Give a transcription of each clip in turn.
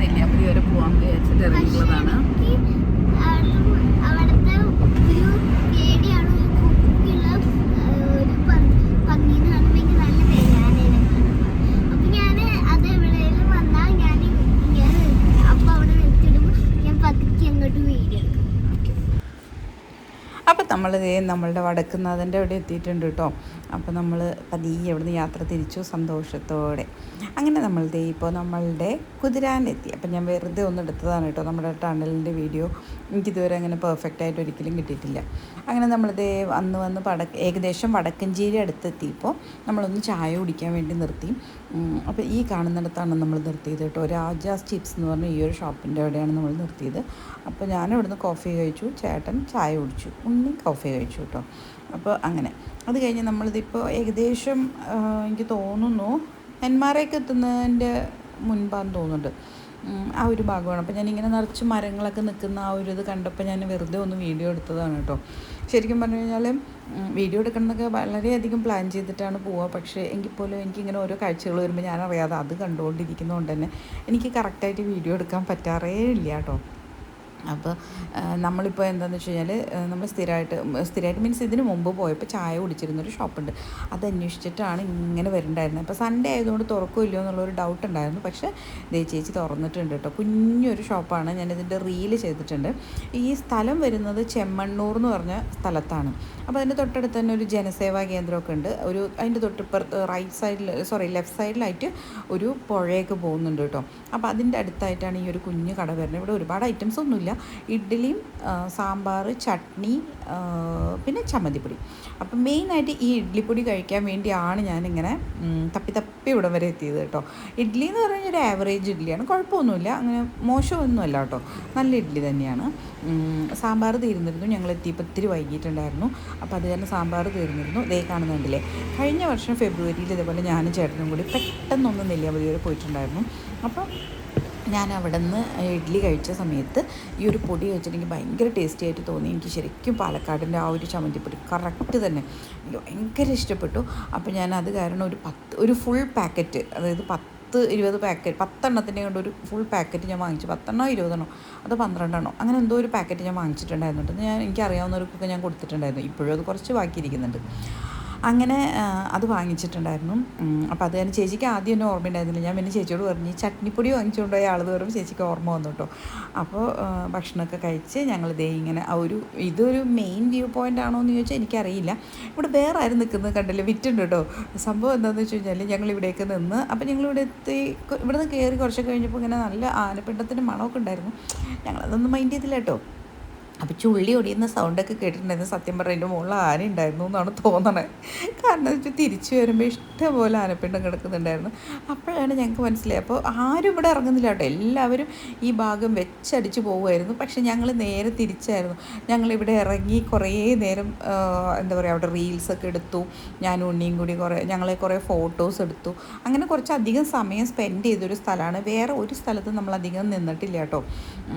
നെല്ലിയാമ്പതി വരെ പോകാൻ വിചാരിച്ചിട്ട് ഇറങ്ങിയിട്ടുള്ളതാണ്. അപ്പോൾ നമ്മളുടെ വടക്കുന്നാഥൻ്റെ അവിടെ എത്തിയിട്ടുണ്ട് കേട്ടോ. അപ്പോൾ നമ്മൾ പതിയെ അവിടുന്ന് യാത്ര തിരിച്ചു സന്തോഷത്തോടെ. അങ്ങനെ ഇപ്പോൾ നമ്മളുടെ കുതിരാനെത്തി. അപ്പം ഞാൻ വെറുതെ ഒന്ന് എടുത്തതാണ് കേട്ടോ നമ്മുടെ ടണലിൻ്റെ വീഡിയോ. എനിക്കിതുവരെ അങ്ങനെ പെർഫെക്റ്റ് ആയിട്ട് ഒരിക്കലും കിട്ടിയിട്ടില്ല. അങ്ങനെ വന്ന് ഏകദേശം വടക്കഞ്ചേരി അടുത്തെത്തിയപ്പോൾ നമ്മളൊന്ന് ചായ കുടിക്കാൻ വേണ്ടി നിർത്തി. അപ്പോൾ ഈ കാണുന്നിടത്താണ് നമ്മൾ നിർത്തിയത് കേട്ടോ. രാജാസ് ചിപ്സ് എന്ന് പറഞ്ഞ ഈ ഒരു ഷോപ്പിൻ്റെ അവിടെയാണ് നമ്മൾ നിർത്തിയത്. അപ്പോൾ ഞാൻ ഇവിടുന്ന് കോഫി കഴിച്ചു, ചേട്ടൻ ചായ കുടിച്ചു, ഉണ്ണി കോഫി കഴിച്ചു കേട്ടോ. അപ്പോൾ അങ്ങനെ അത് കഴിഞ്ഞ് നമ്മളിതിപ്പോൾ ഏകദേശം എനിക്ക് തോന്നുന്നു നെന്മാറയ്ക്ക് എത്തുന്നതിൻ്റെ മുൻപാന്ന് തോന്നുന്നുണ്ട്, ആ ഒരു ഭാഗമാണ്. അപ്പോൾ ഞാനിങ്ങനെ നിറച്ച് മരങ്ങളൊക്കെ നിൽക്കുന്ന ആ ഒരു ഇത് കണ്ടപ്പോൾ ഞാൻ വെറുതെ ഒന്ന് വീഡിയോ എടുത്തതാണ് കേട്ടോ. ശരിക്കും പറഞ്ഞു കഴിഞ്ഞാൽ വീഡിയോ എടുക്കണമെന്നൊക്കെ വളരെയധികം പ്ലാൻ ചെയ്തിട്ടാണ് പോവുക. പക്ഷേ എങ്കിൽ പോലും എനിക്കിങ്ങനെ ഓരോ കാഴ്ചകൾ വരുമ്പോൾ ഞാനറിയാതെ അത് കണ്ടുകൊണ്ടിരിക്കുന്നതുകൊണ്ട് തന്നെ എനിക്ക് കറക്റ്റായിട്ട് വീഡിയോ എടുക്കാൻ പറ്റാറേ ഇല്ല കേട്ടോ. അപ്പോൾ നമ്മളിപ്പോൾ എന്താണെന്ന് വെച്ച് കഴിഞ്ഞാൽ നമ്മൾ സ്ഥിരമായിട്ട് മീൻസ് ഇതിന് മുമ്പ് പോയപ്പോൾ ചായ കുടിച്ചിരുന്നൊരു ഷോപ്പുണ്ട്. അത് അന്വേഷിച്ചിട്ടാണ് ഇങ്ങനെ വരുന്നുണ്ടായിരുന്നത്. അപ്പോൾ സൺഡേ ആയതുകൊണ്ട് തുറക്കുമല്ലോ എന്നുള്ളൊരു ഡൗട്ട് ഉണ്ടായിരുന്നു. പക്ഷേ ചേച്ചി തുറന്നിട്ടുണ്ട് കേട്ടോ. കുഞ്ഞൊരു ഷോപ്പാണ്. ഞാനിതിൻ്റെ റീല് ചെയ്തിട്ടുണ്ട്. ഈ സ്ഥലം വരുന്നത് ചെമ്മണ്ണൂർ എന്ന് പറഞ്ഞ സ്ഥലത്താണ്. അപ്പോൾ അതിൻ്റെ തൊട്ടടുത്ത് തന്നെ ഒരു ജനസേവാ കേന്ദ്രമൊക്കെ ഉണ്ട്. അതിൻ്റെ തൊട്ടിപ്പുറത്ത് ലെഫ്റ്റ് സൈഡിലായിട്ട് ഒരു പുഴയൊക്കെ പോകുന്നുണ്ട് കേട്ടോ. അപ്പോൾ അതിൻ്റെ അടുത്തായിട്ടാണ് ഈ ഒരു കുഞ്ഞു കട വരുന്നത്. ഇവിടെ ഒരുപാട് ഐറ്റംസ് ഒന്നുമില്ല. ഇഡ്ഡലിയും സാമ്പാർ, ചട്നി, പിന്നെ ചമ്മന്തിപ്പൊടി. അപ്പം മെയിനായിട്ട് ഈ ഇഡ്ഡലിപ്പൊടി കഴിക്കാൻ വേണ്ടിയാണ് ഞാനിങ്ങനെ തപ്പി ഇവിടം വരെ എത്തിയത് കേട്ടോ. ഇഡ്ഡലി എന്ന് പറഞ്ഞാൽ ഒരു ആവറേജ് ഇഡ്ഡലിയാണ്, കുഴപ്പമൊന്നുമില്ല, അങ്ങനെ മോശമൊന്നുമല്ല കേട്ടോ, നല്ല ഇഡ്ഡലി തന്നെയാണ്. സാമ്പാർ തീർന്നിരുന്നു, ഞങ്ങൾ എത്തിയപ്പോൾ ഇത്തിരി വൈകിട്ടുണ്ടായിരുന്നു. അപ്പോൾ അത് കാരണം സാമ്പാർ തീർന്നിരുന്നു. ദേ കാണുന്നുണ്ടല്ലേ, കഴിഞ്ഞ വർഷം ഫെബ്രുവരിയിൽ ഇതേപോലെ ഞാനും ചേട്ടനും കൂടി പെട്ടെന്നൊന്ന് നെല്ലിയാമ്പതി വരെ പോയിട്ടുണ്ടായിരുന്നു. അപ്പോൾ ഞാൻ അവിടെ നിന്ന് ഇഡ്ഡലി കഴിച്ച സമയത്ത് ഈ ഒരു പൊടി കഴിച്ചിട്ടുണ്ടെങ്കിൽ ഭയങ്കര ടേസ്റ്റി ആയിട്ട് തോന്നി. എനിക്ക് ശരിക്കും പാലക്കാടിൻ്റെ ആ ഒരു ചമ്മന്തിപ്പൊടി കറക്റ്റ് തന്നെ എനിക്ക് ഭയങ്കര ഇഷ്ടപ്പെട്ടു. അപ്പോൾ ഞാൻ അത് കാരണം ഒരു ഫുൾ പാക്കറ്റ്, അതായത് 10-20 പാക്കറ്റ്, 10 കൊണ്ട് ഒരു ഫുൾ പാക്കറ്റ് ഞാൻ വാങ്ങിച്ചു. 10 20 അതോ 12 അങ്ങനെ എന്തോ ഒരു പാക്കറ്റ് ഞാൻ വാങ്ങിച്ചിട്ടുണ്ടായിരുന്നു. എനിക്കറിയാവുന്നവർക്കൊക്കെ ഞാൻ കൊടുത്തിട്ടുണ്ടായിരുന്നു. ഇപ്പോഴും അത് കുറച്ച് ബാക്കിയിരിക്കുന്നുണ്ട്. അങ്ങനെ അത് വാങ്ങിച്ചിട്ടുണ്ടായിരുന്നു. അപ്പോൾ അത് തന്നെ ചേച്ചിക്ക് ആദ്യം ഒന്നും ഓർമ്മയുണ്ടായിരുന്നില്ല. ഞാൻ പിന്നെ ചേച്ചിയോട് പറഞ്ഞു ചട്നിപ്പൊടി വാങ്ങിച്ചുകൊണ്ട് പോയ ആൾ പറയുമ്പോൾ ചേച്ചിക്ക് ഓർമ്മ വന്നു കേട്ടോ. അപ്പോൾ ഭക്ഷണമൊക്കെ കഴിച്ച് ഞങ്ങൾ ഇങ്ങനെ ഇതൊരു മെയിൻ വ്യൂ പോയിൻ്റ് ആണോ എന്ന് ചോദിച്ചാൽ എനിക്കറിയില്ല. ഇവിടെ വേറെ ആരും നിൽക്കുന്നത് കണ്ടില്ല, വിറ്റുണ്ട് കേട്ടോ. സംഭവം എന്താണെന്ന് വെച്ച് കഴിഞ്ഞാൽ ഞങ്ങൾ ഇവിടേക്ക് നിന്ന്, അപ്പോൾ ഞങ്ങളിവിടെ ഇവിടെ നിന്ന് കയറി കുറച്ചൊക്കെ കഴിഞ്ഞപ്പോൾ ഇങ്ങനെ നല്ല ആനപ്പിണ്ടത്തിൻ്റെ മണമൊക്കെ ഉണ്ടായിരുന്നു. ഞങ്ങളതൊന്നും മൈൻഡ് ചെയ്തില്ല കേട്ടോ. അപ്പോൾ ചുള്ളി ഒടിയുന്ന സൗണ്ടൊക്കെ കേട്ടിട്ടുണ്ടായിരുന്നു. സത്യം പറഞ്ഞാൽ അതിൻ്റെ മുകളിൽ ആന ഉണ്ടായിരുന്നു എന്നാണ് തോന്നണത്. കാരണം എന്ന് വെച്ചാൽ തിരിച്ചു വരുമ്പോൾ ഇഷ്ടംപോലെ ആനപ്പിണ്ടം കിടക്കുന്നുണ്ടായിരുന്നു. അപ്പോഴാണ് ഞങ്ങൾക്ക് മനസ്സിലായി. അപ്പോൾ ആരും ഇവിടെ ഇറങ്ങുന്നില്ല കേട്ടോ, എല്ലാവരും ഈ ഭാഗം വെച്ചടിച്ച് പോകുമായിരുന്നു. പക്ഷേ ഞങ്ങൾ നേരെ തിരിച്ചായിരുന്നു. ഞങ്ങളിവിടെ ഇറങ്ങി കുറേ നേരം എന്താ പറയുക, അവിടെ റീൽസൊക്കെ എടുത്തു. ഞാനും ഉണ്ണിയും കൂടി ഞങ്ങളെ കുറേ ഫോട്ടോസ് എടുത്തു. അങ്ങനെ കുറച്ചധികം സമയം സ്പെൻഡ് ചെയ്തൊരു സ്ഥലമാണ്. വേറെ ഒരു സ്ഥലത്ത് നമ്മളധികം നിന്നിട്ടില്ല കേട്ടോ.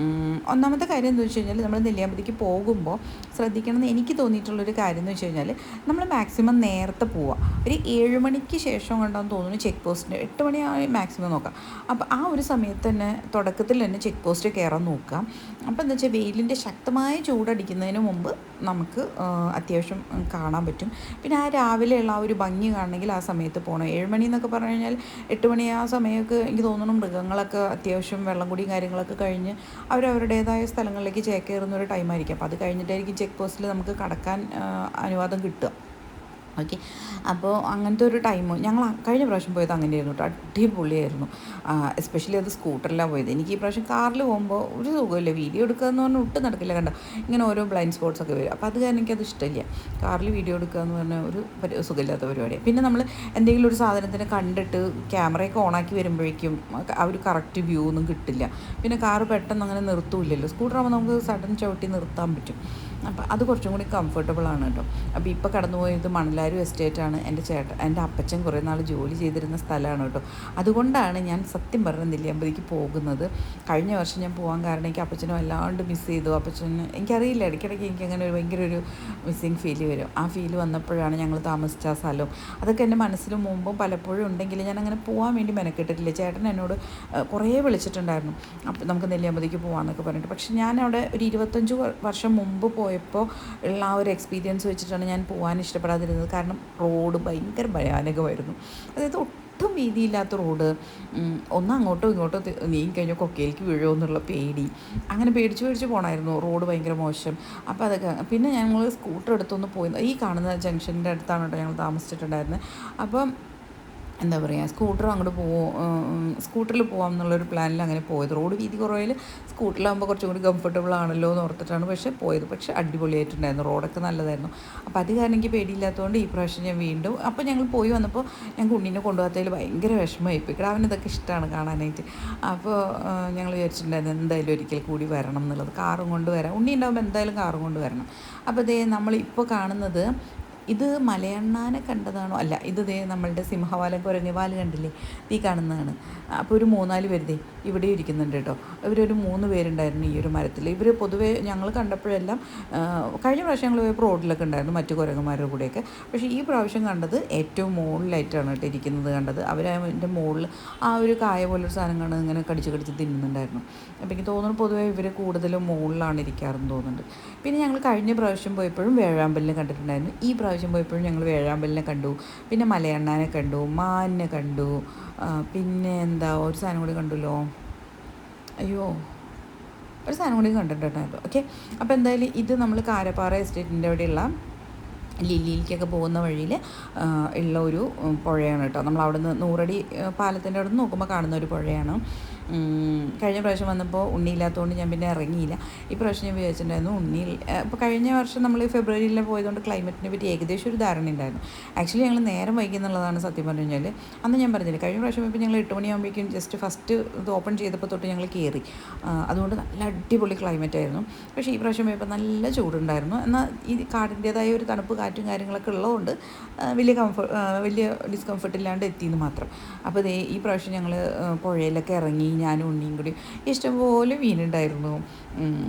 ഒന്നാമത്തെ കാര്യം എന്താ വെച്ച് കഴിഞ്ഞാൽ നമ്മൾ നെല്ലിയാമ്പതിക്ക് പോകുമ്പോൾ ശ്രദ്ധിക്കണമെന്ന് എനിക്ക് തോന്നിയിട്ടുള്ളൊരു കാര്യം എന്ന് വെച്ച് കഴിഞ്ഞാൽ നമ്മൾ മാക്സിമം നേരത്തെ പോവുക. ഒരു 7 മണിക്ക് ശേഷം കണ്ടാന്ന് തോന്നുന്നു ചെക്ക് പോസ്റ്റിന്, 8 മണിയായി മാക്സിമം നോക്കാം. അപ്പോൾ ആ ഒരു സമയത്ത് തന്നെ തുടക്കത്തിൽ തന്നെ ചെക്ക് പോസ്റ്റ് കയറാൻ നോക്കാം. അപ്പോൾ എന്താ വെച്ചാൽ വെയിലിൻ്റെ ശക്തമായ ചൂടടിക്കുന്നതിന് മുമ്പ് നമുക്ക് അത്യാവശ്യം കാണാൻ പറ്റും. പിന്നെ ആ രാവിലെയുള്ള ആ ഒരു ഭംഗി കാണണമെങ്കിൽ ആ സമയത്ത് പോകണം. 7 മണി എന്നൊക്കെ പറഞ്ഞു കഴിഞ്ഞാൽ 8 മണി ആ സമയമൊക്കെ എനിക്ക് തോന്നുന്നു മൃഗങ്ങളൊക്കെ അത്യാവശ്യം വെള്ളം കുടിയും കാര്യങ്ങളൊക്കെ കഴിഞ്ഞ് അവരവരുടേതായ സ്ഥലങ്ങളിലേക്ക് ചേക്കേറുന്നൊരു ടൈമായിരിക്കും. അപ്പോൾ അത് കഴിഞ്ഞിട്ടായിരിക്കും ചെക്ക് പോസ്റ്റിൽ നമുക്ക് കടക്കാൻ അനുവാദം കിട്ടുക. ഓക്കെ, അപ്പോൾ അങ്ങനത്തെ ഒരു ടൈം ഞങ്ങൾ കഴിഞ്ഞ പ്രാവശ്യം പോയത് അങ്ങനെയായിരുന്നു കേട്ടോ. അടിപൊളിയായിരുന്നു. എസ്പെഷ്യലി അത് സ്കൂട്ടറിലാണ് പോയത്. എനിക്ക് ഈ പ്രാവശ്യം കാറിൽ പോകുമ്പോൾ ഒരു സുഖമില്ല, വീഡിയോ എടുക്കുക എന്ന് പറഞ്ഞാൽ ഒട്ടും നടക്കില്ല. കണ്ടോ ഇങ്ങനെ ഓരോ ബ്ലൈൻഡ് സ്പോട്ട്സ് ഒക്കെ വരും. അപ്പോൾ അത് കാരണം എനിക്കത് ഇഷ്ടമില്ല. കാറിൽ വീഡിയോ എടുക്കുക എന്ന് പറഞ്ഞാൽ ഒരു സുഖമില്ലാത്ത പരിപാടിയാണ്. പിന്നെ നമ്മൾ എന്തെങ്കിലും ഒരു സാധനത്തിനെ കണ്ടിട്ട് ക്യാമറയൊക്കെ ഓണാക്കി വരുമ്പോഴേക്കും ആ ഒരു കറക്റ്റ് വ്യൂ ഒന്നും കിട്ടില്ല. പിന്നെ കാറ് പെട്ടെന്ന് അങ്ങനെ നിർത്തൂല്ലല്ലോ. സ്കൂട്ടറാകുമ്പോൾ നമുക്ക് സഡൻ ചവിട്ടി നിർത്താൻ പറ്റും. അപ്പോൾ അത് കുറച്ചും കൂടി കംഫർട്ടബിളാണ് കേട്ടോ. അപ്പോൾ ഇപ്പോൾ കടന്നു പോയത് മണലാരു എസ്റ്റേറ്റാണ്. എൻ്റെ അപ്പച്ചൻ കുറേ നാൾ ജോലി ചെയ്തിരുന്ന സ്ഥലമാണ് കേട്ടോ. അതുകൊണ്ടാണ് ഞാൻ സത്യം പറഞ്ഞ നെല്ലിയാമ്പതിക്ക് പോകുന്നത്. കഴിഞ്ഞ വർഷം ഞാൻ പോകാൻ കാരണം എനിക്ക് അപ്പച്ചനെ വല്ലാണ്ട് മിസ് ചെയ്തു. അപ്പച്ചന് എനിക്കറിയില്ല, ഇടയ്ക്കിടയ്ക്ക് എനിക്കങ്ങനെ ഒരു ഭയങ്കര ഒരു മിസ്സിങ് ഫീല് വരും. ആ ഫീല് വന്നപ്പോഴാണ് ഞങ്ങൾ താമസിച്ച ആ സ്ഥലം. അതൊക്കെ എൻ്റെ മനസ്സിൽ മുമ്പും പലപ്പോഴും ഉണ്ടെങ്കിൽ ഞാൻ അങ്ങനെ പോകാൻ വേണ്ടി മെനക്കെട്ടിട്ടില്ല. ചേട്ടൻ എന്നോട് കുറേ വിളിച്ചിട്ടുണ്ടായിരുന്നു, അപ്പോൾ നമുക്ക് നെല്ലിയാമ്പതിക്ക് പോകാമെന്നൊക്കെ പറഞ്ഞിട്ട്. പക്ഷെ ഞാൻ അവിടെ ഒരു 25 വർഷം മുമ്പ് പോയപ്പോൾ ഉള്ള ആ ഒരു എക്സ്പീരിയൻസ് വെച്ചിട്ടാണ് ഞാൻ പോകാൻ ഇഷ്ടപ്പെടാതിരുന്നത്. കാരണം റോഡ് ഭയങ്കര ഭയാനകമായിരുന്നു. അതായത് ഒട്ടും വീതിയില്ലാത്ത റോഡ്, ഒന്ന് അങ്ങോട്ടോ ഇങ്ങോട്ടോ നീങ്ങിക്കഴിഞ്ഞാൽ കൊക്കയിലേക്ക് വീഴുമോ എന്നുള്ള പേടി, അങ്ങനെ പേടിച്ച് പോകണമായിരുന്നു. റോഡ് ഭയങ്കര മോശം. അപ്പോൾ അതൊക്കെ പിന്നെ ഞങ്ങൾ സ്കൂട്ടർ എടുത്തൊന്ന് പോയി, ഈ കാണുന്ന ജംഗ്ഷൻ്റെ അടുത്താണ് കേട്ടോ ഞങ്ങൾ താമസിച്ചിട്ടുണ്ടായിരുന്നത്. അപ്പം എന്താ പറയുക, സ്കൂട്ടറിൽ പോകാം എന്നുള്ളൊരു പ്ലാനിൽ അങ്ങനെ പോയത്. റോഡ് വീതി കുറവിൽ സ്കൂട്ടറിലാകുമ്പോൾ കുറച്ചും കൂടി കംഫർട്ടബിൾ ആണല്ലോ എന്ന് ഓർത്തിട്ടാണ് പക്ഷേ പോയത്. പക്ഷേ അടിപൊളിയായിട്ടുണ്ടായിരുന്നു, റോഡൊക്കെ നല്ലതായിരുന്നു. അപ്പോൾ അത് കാരണം എനിക്ക് പേടിയില്ലാത്തതുകൊണ്ട് ഈ പ്രാവശ്യം ഞാൻ വീണ്ടും, അപ്പോൾ ഞങ്ങൾ പോയി വന്നപ്പോൾ ഞങ്ങൾക്ക് ഉണ്ണീനെ കൊണ്ടുപോകാത്തതിൽ ഭയങ്കര വിഷമമായിപ്പോയി. അവന് ഇതൊക്കെ ഇഷ്ടമാണ് കാണാനായിട്ട്. അപ്പോൾ ഞങ്ങൾ വിചാരിച്ചിട്ടുണ്ടായിരുന്നു എന്തായാലും ഒരിക്കൽ കൂടി വരണം എന്നുള്ളത്. കാറും കൊണ്ട് വരാം, ഉണ്ണി ഉണ്ടാകുമ്പോൾ എന്തായാലും കാറും കൊണ്ട് വരണം. അപ്പോൾ ഇതേ നമ്മളിപ്പോൾ കാണുന്നത്, ഇത് മലയണ്ണാനെ കണ്ടതാണോ അല്ല, ഇത് ദേ നമ്മളുടെ സിംഹവാലം കുരങ്ങുവാല് കണ്ടില്ലേ, ഈ കാണുന്നതാണ്. അപ്പോൾ ഒരു 3-4 പേര് ഇവിടെ ഇരിക്കുന്നുണ്ട് കേട്ടോ. ഇവരൊരു 3 പേരുണ്ടായിരുന്നു ഈ ഒരു മരത്തിൽ. ഇവർ പൊതുവേ ഞങ്ങൾ കണ്ടപ്പോഴെല്ലാം, കഴിഞ്ഞ പ്രാവശ്യം ഞങ്ങൾ പോയപ്പോൾ റോഡിലൊക്കെ ഉണ്ടായിരുന്നു മറ്റു കുരങ്ങന്മാരുടെ കൂടെയൊക്കെ. പക്ഷേ ഈ പ്രാവശ്യം കണ്ടത് ഏറ്റവും മുകളിലായിട്ടാണ് കേട്ടോ ഇരിക്കുന്നത് കണ്ടത്. അവരതിൻ്റെ മുകളിൽ ആ ഒരു കായ പോലൊരു സാധനം കണ്ട് ഇങ്ങനെ കടിച്ച് തിന്നുന്നുണ്ടായിരുന്നു. അപ്പോൾ എനിക്ക് തോന്നുന്നു പൊതുവേ ഇവർ കൂടുതലും മുകളിലാണ് ഇരിക്കാറെന്ന് തോന്നുന്നുണ്ട്. പിന്നെ ഞങ്ങൾ കഴിഞ്ഞ പ്രാവശ്യം പോയപ്പോഴും വേഴാമ്പലിനെ കണ്ടിട്ടുണ്ടായിരുന്നു. ഈ പ്രാവശ്യം പോയപ്പോഴും ഞങ്ങൾ വേഴാമ്പലിനെ കണ്ടു, പിന്നെ മലയണ്ണാനെ കണ്ടു, മാനിനെ കണ്ടു, പിന്നെ എന്താ ഒരു സാധനം കൂടി കണ്ടുല്ലോ, അയ്യോ ഒരു സാധനം കൂടി കണ്ടിട്ടുണ്ടായിരുന്നു. ഓക്കെ, അപ്പോൾ എന്തായാലും ഇത് നമ്മൾ കാരപ്പാറ എസ്റ്റേറ്റിൻ്റെ അവിടെയുള്ള ലില്ലിയിലേക്കൊക്കെ പോകുന്ന വഴിയിൽ ഉള്ള ഒരു പുഴയാണ് കേട്ടോ. നമ്മൾ അവിടെ നിന്ന് 100 അടി പാലത്തിൻ്റെ അവിടെ നിന്ന് നോക്കുമ്പോൾ കാണുന്ന ഒരു പുഴയാണ്. കഴിഞ്ഞ പ്രാവശ്യം വന്നപ്പോൾ ഉണ്ണിയില്ലാത്തതുകൊണ്ട് ഞാൻ പിന്നെ ഇറങ്ങിയില്ല. ഈ പ്രാവശ്യം ഞാൻ വിചാരിച്ചിട്ടുണ്ടായിരുന്നു ഇപ്പോൾ കഴിഞ്ഞ വർഷം നമ്മൾ ഫെബ്രുവരിയിൽ പോയതുകൊണ്ട് ക്ലൈമറ്റിനെ പറ്റി ഏകദേശം ഒരു ധാരണ ഉണ്ടായിരുന്നു. ആക്ച്വലി ഞങ്ങൾ നേരം വൈകി എന്നുള്ളതാണ് സത്യം പറഞ്ഞു കഴിഞ്ഞാൽ. അന്ന് ഞാൻ പറഞ്ഞില്ല, കഴിഞ്ഞ പ്രാവശ്യം ഇപ്പോൾ ഞങ്ങൾ 8 മണിയാകുമ്പോഴേക്കും ജസ്റ്റ് ഫസ്റ്റ് ഇത് ഓപ്പൺ ചെയ്തപ്പോൾ തൊട്ട് ഞങ്ങൾ കയറി. അതുകൊണ്ട് നല്ല അടിപൊളി ക്ലൈമറ്റ് ആയിരുന്നു. പക്ഷേ ഈ പ്രാവശ്യം പോയപ്പോൾ നല്ല ചൂടുണ്ടായിരുന്നു. എന്നാൽ ഈ കാടിൻ്റേതായ ഒരു തണുപ്പ് കാറ്റും കാര്യങ്ങളൊക്കെ ഉള്ളതുകൊണ്ട് വലിയ ഡിസ്കംഫർട്ട് ഇല്ലാണ്ട് എത്തിയെന്ന് മാത്രം. അപ്പോൾ ഈ പ്രാവശ്യം ഞങ്ങൾ പുഴയിലൊക്കെ ഇറങ്ങി, ഞാനും ഉണ്ണിയും കൂടി. ഇഷ്ടംപോലെ മീനുണ്ടായിരുന്നു.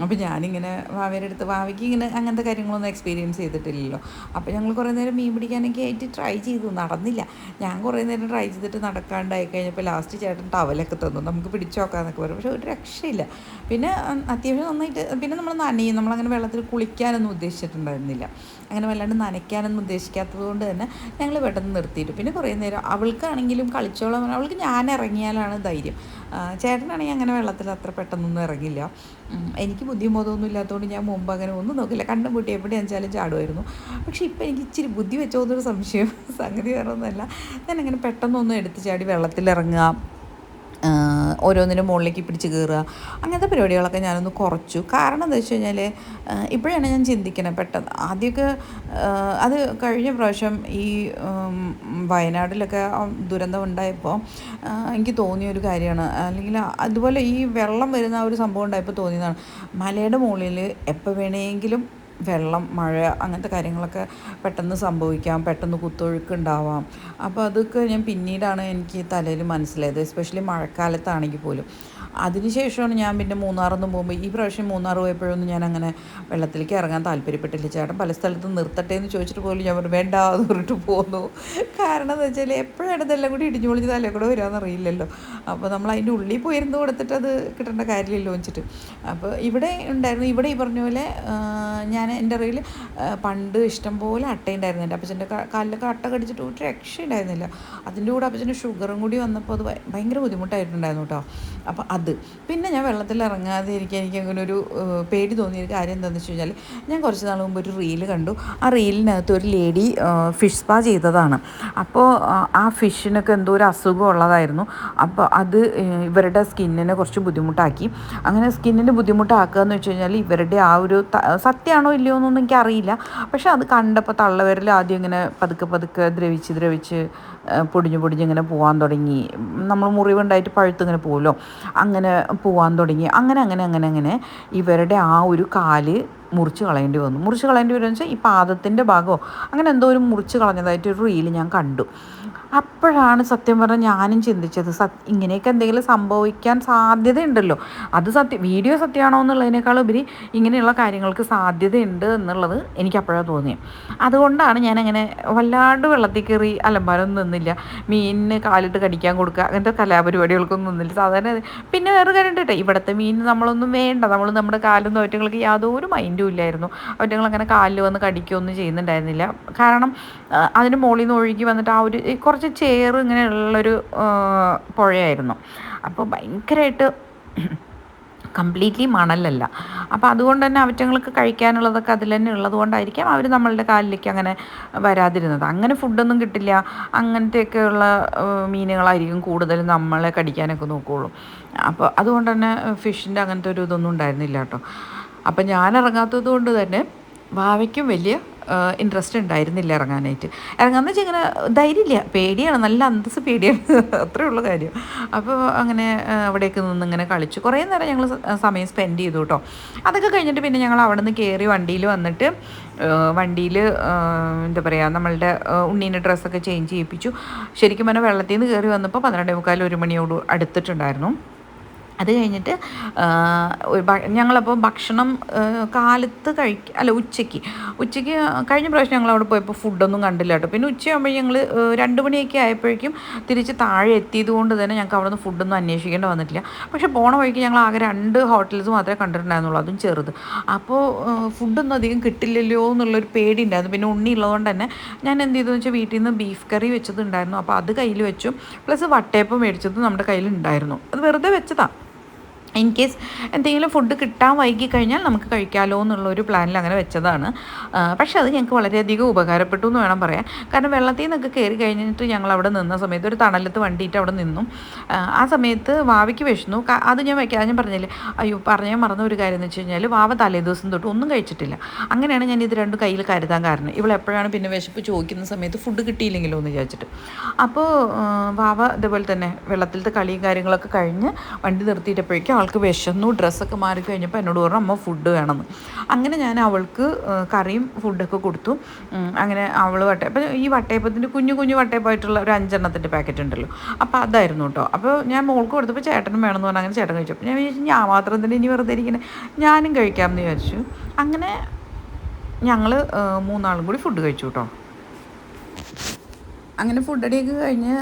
അപ്പോൾ ഞാനിങ്ങനെ വാവയുടെ അടുത്ത്, വാവയ്ക്ക് ഇങ്ങനെ അങ്ങനത്തെ കാര്യങ്ങളൊന്നും എക്സ്പീരിയൻസ് ചെയ്തിട്ടില്ലല്ലോ. അപ്പോൾ ഞങ്ങൾ കുറേ നേരം മീൻ പിടിക്കാനൊക്കെ ആയിട്ട് ട്രൈ ചെയ്തു, നടന്നില്ല. ഞാൻ കുറേ നേരം ട്രൈ ചെയ്തിട്ട് നടക്കാണ്ടായി കഴിഞ്ഞപ്പോൾ ലാസ്റ്റ് ചേട്ടൻ ടവലൊക്കെ തന്നു, നമുക്ക് പിടിച്ചു നോക്കാമെന്നൊക്കെ പറയും. പക്ഷേ ഒരു രക്ഷയില്ല. പിന്നെ അത്യാവശ്യം നന്നായിട്ട്, പിന്നെ നമ്മൾ നനയും, നമ്മളങ്ങനെ വെള്ളത്തിൽ കുളിക്കാനൊന്നും ഉദ്ദേശിച്ചിട്ടുണ്ടായിരുന്നില്ല. അങ്ങനെ വല്ലാണ്ട് നനയ്ക്കാനൊന്നും ഉദ്ദേശിക്കാത്തത് കൊണ്ട് തന്നെ ഞങ്ങൾ പെട്ടെന്ന് നിർത്തിയിട്ട് പിന്നെ കുറേ നേരം അവൾക്കാണെങ്കിലും കളിച്ചോളാം. അവൾക്ക് ഞാൻ ഇറങ്ങിയാലാണ് ധൈര്യം. ചേട്ടനാണെങ്കിൽ അങ്ങനെ വെള്ളത്തിൽ അത്ര പെട്ടെന്നൊന്നും ഇറങ്ങില്ല. എനിക്ക് ബുദ്ധിബോധമൊന്നും ഇല്ലാത്തതുകൊണ്ട് ഞാൻ മുമ്പ് അങ്ങനെ ഒന്നും നോക്കില്ല, കണ്ടും പൂട്ടി എവിടെയാണെന്ന് വെച്ചാലും ചാടുമായിരുന്നു. പക്ഷേ ഇപ്പോൾ എനിക്ക് ഇച്ചിരി ബുദ്ധി വെച്ചോ എന്നൊരു സംശയം. സംഗതി വേറെ ഒന്നുമല്ല, ഞാനങ്ങനെ പെട്ടെന്നൊന്നും എടുത്ത് ചാടി വെള്ളത്തിലിറങ്ങുക, ഓരോന്നിനും മുകളിലേക്ക് പിടിച്ച് കയറുക, അങ്ങനത്തെ പരിപാടികളൊക്കെ ഞാനൊന്ന് കുറച്ചു. കാരണം എന്താ വെച്ച് കഴിഞ്ഞാൽ ഇപ്പോഴാണ് ഞാൻ ചിന്തിക്കുന്നത് പെട്ടെന്ന്. ആദ്യമൊക്കെ അത് കഴിഞ്ഞ പ്രാവശ്യം ഈ വയനാട്ടിലൊക്കെ ദുരന്തം ഉണ്ടായപ്പോൾ എനിക്ക് തോന്നിയൊരു കാര്യമാണ്, അല്ലെങ്കിൽ അതുപോലെ ഈ വെള്ളം വരുന്ന ആ ഒരു സംഭവം ഉണ്ടായപ്പോൾ തോന്നിയതാണ്, മലയുടെ മുകളിൽ എപ്പോൾ വേണമെങ്കിലും വെള്ളം, മഴ, അങ്ങനത്തെ കാര്യങ്ങളൊക്കെ പെട്ടെന്ന് സംഭവിക്കാം, പെട്ടെന്ന് കുത്തൊഴുക്കുണ്ടാവാം. അപ്പോൾ അതൊക്കെ ഞാൻ പിന്നീടാണ് എനിക്ക് തലയിൽ മനസ്സിലായത്, എസ്പെഷ്യലി മഴക്കാലത്താണെങ്കിൽ പോലും. അതിനുശേഷമാണ് ഞാൻ പിന്നെ മൂന്നാറൊന്നും പോകുമ്പോൾ, ഈ പ്രാവശ്യം മൂന്നാർ പോയപ്പോഴൊന്നും ഞാൻ അങ്ങനെ വെള്ളത്തിലേക്ക് ഇറങ്ങാൻ താല്പര്യപ്പെട്ടില്ല. ചേട്ടൻ പല സ്ഥലത്തും നിർത്തട്ടെ എന്ന് ചോദിച്ചിട്ട് പോലും ഞാൻ പറഞ്ഞു വേണ്ട എന്ന് പറഞ്ഞിട്ട് പോന്നു. കാരണം എന്താ വെച്ചാൽ എപ്പോഴാണ് ഇതെല്ലാം കൂടി ഇടിഞ്ഞു പൊളിച്ച് തലേ കൂടെ വരാമെന്നറിയില്ലല്ലോ. അപ്പോൾ നമ്മൾ അതിൻ്റെ ഉള്ളിൽ പോയിരുന്നു കൊടുത്തിട്ട് അത് കിട്ടേണ്ട കാര്യമില്ലല്ലോ വെച്ചിട്ട്. അപ്പോൾ ഇവിടെ ഉണ്ടായിരുന്നു, ഇവിടെ ഈ പറഞ്ഞ പോലെ ഞാൻ എൻ്റെ അറിവിൽ പണ്ട് ഇഷ്ടംപോലെ അട്ടയുണ്ടായിരുന്നു. എൻ്റെ അപ്പച്ചൻ്റെ കാലിലൊക്കെ അട്ട കടിച്ചിട്ട് ഒരു രക്ഷയുണ്ടായിരുന്നില്ല. അതിൻ്റെ കൂടെ അപ്പച്ചൻ്റെ ഷുഗറും കൂടി വന്നപ്പോൾ അത് ഭയങ്കര ബുദ്ധിമുട്ടായിട്ടുണ്ടായിരുന്നു കേട്ടോ. അപ്പോൾ പിന്നെ ഞാൻ വെള്ളത്തിൽ ഇറങ്ങാതെ ഇരിക്കാൻ എനിക്ക് അങ്ങനെ ഒരു പേടി തോന്നിയൊരു കാര്യം എന്താണെന്ന് വെച്ച് കഴിഞ്ഞാൽ, ഞാൻ കുറച്ച് നാൾ മുമ്പ് ഒരു റീല് കണ്ടു. ആ റീലിനകത്ത് ഒരു ലേഡി ഫിഷ് സ്പാ ചെയ്തതാണ്. അപ്പോൾ ആ ഫിഷിനൊക്കെ എന്തോ ഒരു അസുഖം ഉള്ളതായിരുന്നു. അപ്പോൾ അത് ഇവരുടെ സ്കിന്നിനെ കുറച്ച് ബുദ്ധിമുട്ടാക്കി. അങ്ങനെ സ്കിന്നിന് ബുദ്ധിമുട്ടാക്കുക എന്ന് വെച്ച് കഴിഞ്ഞാൽ ഇവരുടെ ആ ഒരു സത്യമാണോ ഇല്ലയോ എന്നൊന്നും എനിക്കറിയില്ല. പക്ഷെ അത് കണ്ടപ്പോൾ തള്ളവിരൽ ആദ്യം ഇങ്ങനെ പതുക്കെ ദ്രവിച്ച് പൊടിഞ്ഞ് ഇങ്ങനെ പോകാൻ തുടങ്ങി. നമ്മൾ മുറിവുണ്ടായിട്ട് പഴുത്തിങ്ങനെ പോകുമല്ലോ, അങ്ങനെ പോകാൻ തുടങ്ങി. അങ്ങനെ ഇവരുടെ ആ ഒരു കാല് മുറിച്ച് കളയേണ്ടി വന്നു. മുറിച്ച് കളയേണ്ടി വരുമെന്ന് വെച്ചാൽ ഈ പാദത്തിൻ്റെ ഭാഗമോ അങ്ങനെ എന്തോ ഒരു മുറിച്ച് കളഞ്ഞതായിട്ടൊരു റീല് ഞാൻ കണ്ടു. അപ്പോഴാണ് സത്യം പറഞ്ഞാൽ ഞാനും ചിന്തിച്ചത്, ഇങ്ങനെയൊക്കെ എന്തെങ്കിലും സംഭവിക്കാൻ സാധ്യതയുണ്ടല്ലോ. അത് വീഡിയോ സത്യമാണോ എന്നുള്ളതിനേക്കാളുപരി ഇങ്ങനെയുള്ള കാര്യങ്ങൾക്ക് സാധ്യതയുണ്ട് എന്നുള്ളത് എനിക്ക് അപ്പോഴാണ് തോന്നിയത്. അതുകൊണ്ടാണ് ഞാനങ്ങനെ വല്ലാണ്ട് വെള്ളത്തിൽ കയറി അലമ്പാനൊന്നും നിന്നില്ല. മീനിന് കാലിട്ട് കടിക്കാൻ കൊടുക്കുക അങ്ങനത്തെ കലാപരിപാടികൾക്കൊന്നും നിന്നില്ല. സാധാരണ പിന്നെ വേറെ കാര്യം ഉണ്ട് കേട്ടോ, ഇവിടുത്തെ മീൻ നമ്മളൊന്നും വേണ്ട, നമ്മൾ നമ്മുടെ കാലൊന്നും അവറ്റങ്ങൾക്ക് യാതൊരു മൈൻഡും ഇല്ലായിരുന്നു. അവറ്റങ്ങളങ്ങനെ കാലിൽ വന്ന് കടിക്കുകയൊന്നും ചെയ്യുന്നുണ്ടായിരുന്നില്ല. കാരണം അതിന് മുകളിൽ നിന്ന് ഒഴുകി വന്നിട്ട് ആ ഒരു കുറച്ച് ചേറ് ഇങ്ങനെയുള്ളൊരു പുഴയായിരുന്നു. അപ്പോൾ ഭയങ്കരമായിട്ട് കംപ്ലീറ്റ്ലി മണലല്ല. അപ്പോൾ അതുകൊണ്ട് തന്നെ അവറ്റങ്ങൾക്ക് കഴിക്കാനുള്ളതൊക്കെ അതിൽ തന്നെ ഉള്ളത് കൊണ്ടായിരിക്കാം അവർ നമ്മളുടെ കാലിലേക്ക് അങ്ങനെ വരാതിരുന്നത്. അങ്ങനെ ഫുഡൊന്നും കിട്ടില്ല, അങ്ങനത്തെയൊക്കെയുള്ള മീനുകളായിരിക്കും കൂടുതലും നമ്മളെ കടിക്കാനൊക്കെ നോക്കുകയുള്ളൂ. അപ്പോൾ അതുകൊണ്ട് തന്നെ ഫിഷിൻ്റെ അങ്ങനത്തെ ഒരു ഇതൊന്നും ഉണ്ടായിരുന്നില്ല കേട്ടോ. അപ്പം ഞാൻ ഇറങ്ങാത്തത് കൊണ്ട് തന്നെ വാവയ്ക്കും വലിയ ഇൻട്രസ്റ്റ് ഉണ്ടായിരുന്നില്ല ഇറങ്ങാനായിട്ട്. ഇറങ്ങാന്ന് വെച്ചാൽ ഇങ്ങനെ ധൈര്യമില്ല, പേടിയാണ്, നല്ല അന്തസ്സ് പേടിയാണ്, അത്രയേ ഉള്ളൂ കാര്യം. അപ്പോൾ അങ്ങനെ അവിടേക്ക് നിന്ന് ഇങ്ങനെ കളിച്ചു കുറേ നേരം ഞങ്ങൾ സമയം സ്പെൻഡ് ചെയ്തു കേട്ടോ. അതൊക്കെ കഴിഞ്ഞിട്ട് പിന്നെ ഞങ്ങൾ അവിടെ നിന്ന് കയറി വണ്ടിയിൽ വന്നിട്ട് വണ്ടിയിൽ എന്താ പറയുക, നമ്മളുടെ ഉണ്ണീൻ്റെ ഡ്രസ്സൊക്കെ ചേഞ്ച് ചെയ്യിപ്പിച്ചു. ശരിക്കും പറഞ്ഞാൽ വെള്ളത്തിൽ നിന്ന് കയറി വന്നപ്പോൾ 12:45 1 മണിയോട് അടുത്തിട്ടുണ്ടായിരുന്നു. അത് കഴിഞ്ഞിട്ട് ഞങ്ങളപ്പോൾ ഭക്ഷണം കാലത്ത് ഉച്ചയ്ക്ക് കഴിഞ്ഞ പ്രാവശ്യം ഞങ്ങളവിടെ പോയപ്പോൾ ഫുഡൊന്നും കണ്ടില്ല കേട്ടോ. പിന്നെ ഉച്ചയാകുമ്പോൾ ഞങ്ങൾ 2 മണിയൊക്കെ ആയപ്പോഴേക്കും തിരിച്ച് താഴെ എത്തിയത് കൊണ്ട് തന്നെ ഞങ്ങൾക്ക് അവിടെ നിന്ന് ഫുഡൊന്നും അന്വേഷിക്കേണ്ടി വന്നിട്ടില്ല. പക്ഷേ പോണ വഴിക്ക് ഞങ്ങൾ ആകെ 2 ഹോട്ടൽസ് മാത്രമേ കണ്ടിട്ടുണ്ടായിരുന്നുള്ളൂ, അതും ചെറുത്. അപ്പോൾ ഫുഡൊന്നും അധികം കിട്ടില്ലല്ലോ എന്നുള്ളൊരു പേടി ഉണ്ടായിരുന്നു. പിന്നെ ഉണ്ണി ഉള്ളതുകൊണ്ട് തന്നെ ഞാൻ എന്ത് ചെയ്തെന്ന് വെച്ചാൽ വീട്ടിൽ നിന്ന് ബീഫ് കറി വെച്ചതുണ്ടായിരുന്നു, അപ്പോൾ അത് കയ്യിൽ വെച്ചു. പ്ലസ് വട്ടയപ്പം മേടിച്ചത് നമ്മുടെ കയ്യിലുണ്ടായിരുന്നു, അത് വെറുതെ വെച്ചതാണ്. ഇൻ കേസ് എന്തെങ്കിലും ഫുഡ് കിട്ടാൻ വൈകി കഴിഞ്ഞാൽ നമുക്ക് കഴിക്കാമല്ലോ എന്നുള്ളൊരു പ്ലാനിൽ അങ്ങനെ വെച്ചതാണ്. പക്ഷേ അത് ഞങ്ങൾക്ക് വളരെയധികം ഉപകാരപ്പെട്ടു എന്ന് വേണം പറയാൻ. കാരണം വെള്ളത്തിൽ നിന്നൊക്കെ കയറി കഴിഞ്ഞിട്ട് ഞങ്ങൾ അവിടെ നിന്ന സമയത്ത് ഒരു തണലത്ത് വണ്ടിയിട്ട് അവിടെ നിന്നു. ആ സമയത്ത് വാവയ്ക്ക് വിശന്നു. അത് ഞാൻ പറഞ്ഞില്ലേ, പറയാൻ മറന്ന ഒരു കാര്യം എന്ന് വെച്ച് കഴിഞ്ഞാൽ വാവ തലേദിവസം തൊട്ട് ഒന്നും കഴിച്ചിട്ടില്ല. അങ്ങനെയാണ് ഞാൻ ഇത് രണ്ടും കയ്യിൽ കരുതാൻ കാരണം. ഇവളെപ്പോഴാണ് പിന്നെ വിശപ്പ് ചോദിക്കുന്ന സമയത്ത് ഫുഡ് കിട്ടിയില്ലെങ്കിലോ എന്ന് വിചാരിച്ചിട്ട്. അപ്പോൾ വാവ ഇതേപോലെ തന്നെ വെള്ളത്തിലത്തെ കളിയും കാര്യങ്ങളൊക്കെ കഴിഞ്ഞ് വണ്ടി നിർത്തിയിട്ടപ്പോഴേക്കും ആൾക്ക് വിശന്നു. ഡ്രസ്സൊക്കെ മാറി കഴിഞ്ഞപ്പോൾ എന്നോട് പറഞ്ഞു അമ്മ ഫുഡ് വേണമെന്ന്. അങ്ങനെ ഞാൻ അവൾക്ക് കറിയും ഫുഡൊക്കെ കൊടുത്തു. അങ്ങനെ അവൾ അപ്പോൾ ഈ വട്ടയപ്പത്തിൻ്റെ കുഞ്ഞു വട്ടയപ്പമായിട്ടുള്ള ഒരു 5 എണ്ണത്തിൻ്റെ പാക്കറ്റ് ഉണ്ടല്ലോ, അപ്പോൾ അതായിരുന്നു കേട്ടോ. അപ്പോൾ ഞാൻ മോൾക്ക് കൊടുത്തപ്പോൾ ചേട്ടനും വേണമെന്ന് പറഞ്ഞാൽ അങ്ങനെ ചേട്ടൻ കഴിച്ചു. അപ്പോൾ ഞാൻ വിചാരിച്ചു ഞാൻ മാത്രം തന്നെ ഇനി വെറുതെ ഇരിക്കണേ, ഞാനും കഴിക്കാമെന്ന് വിചാരിച്ചു. അങ്ങനെ ഞങ്ങൾ 3 ആളും കൂടി ഫുഡ് കഴിച്ചു കേട്ടോ. അങ്ങനെ ഫുഡടിയൊക്കെ കഴിഞ്ഞ്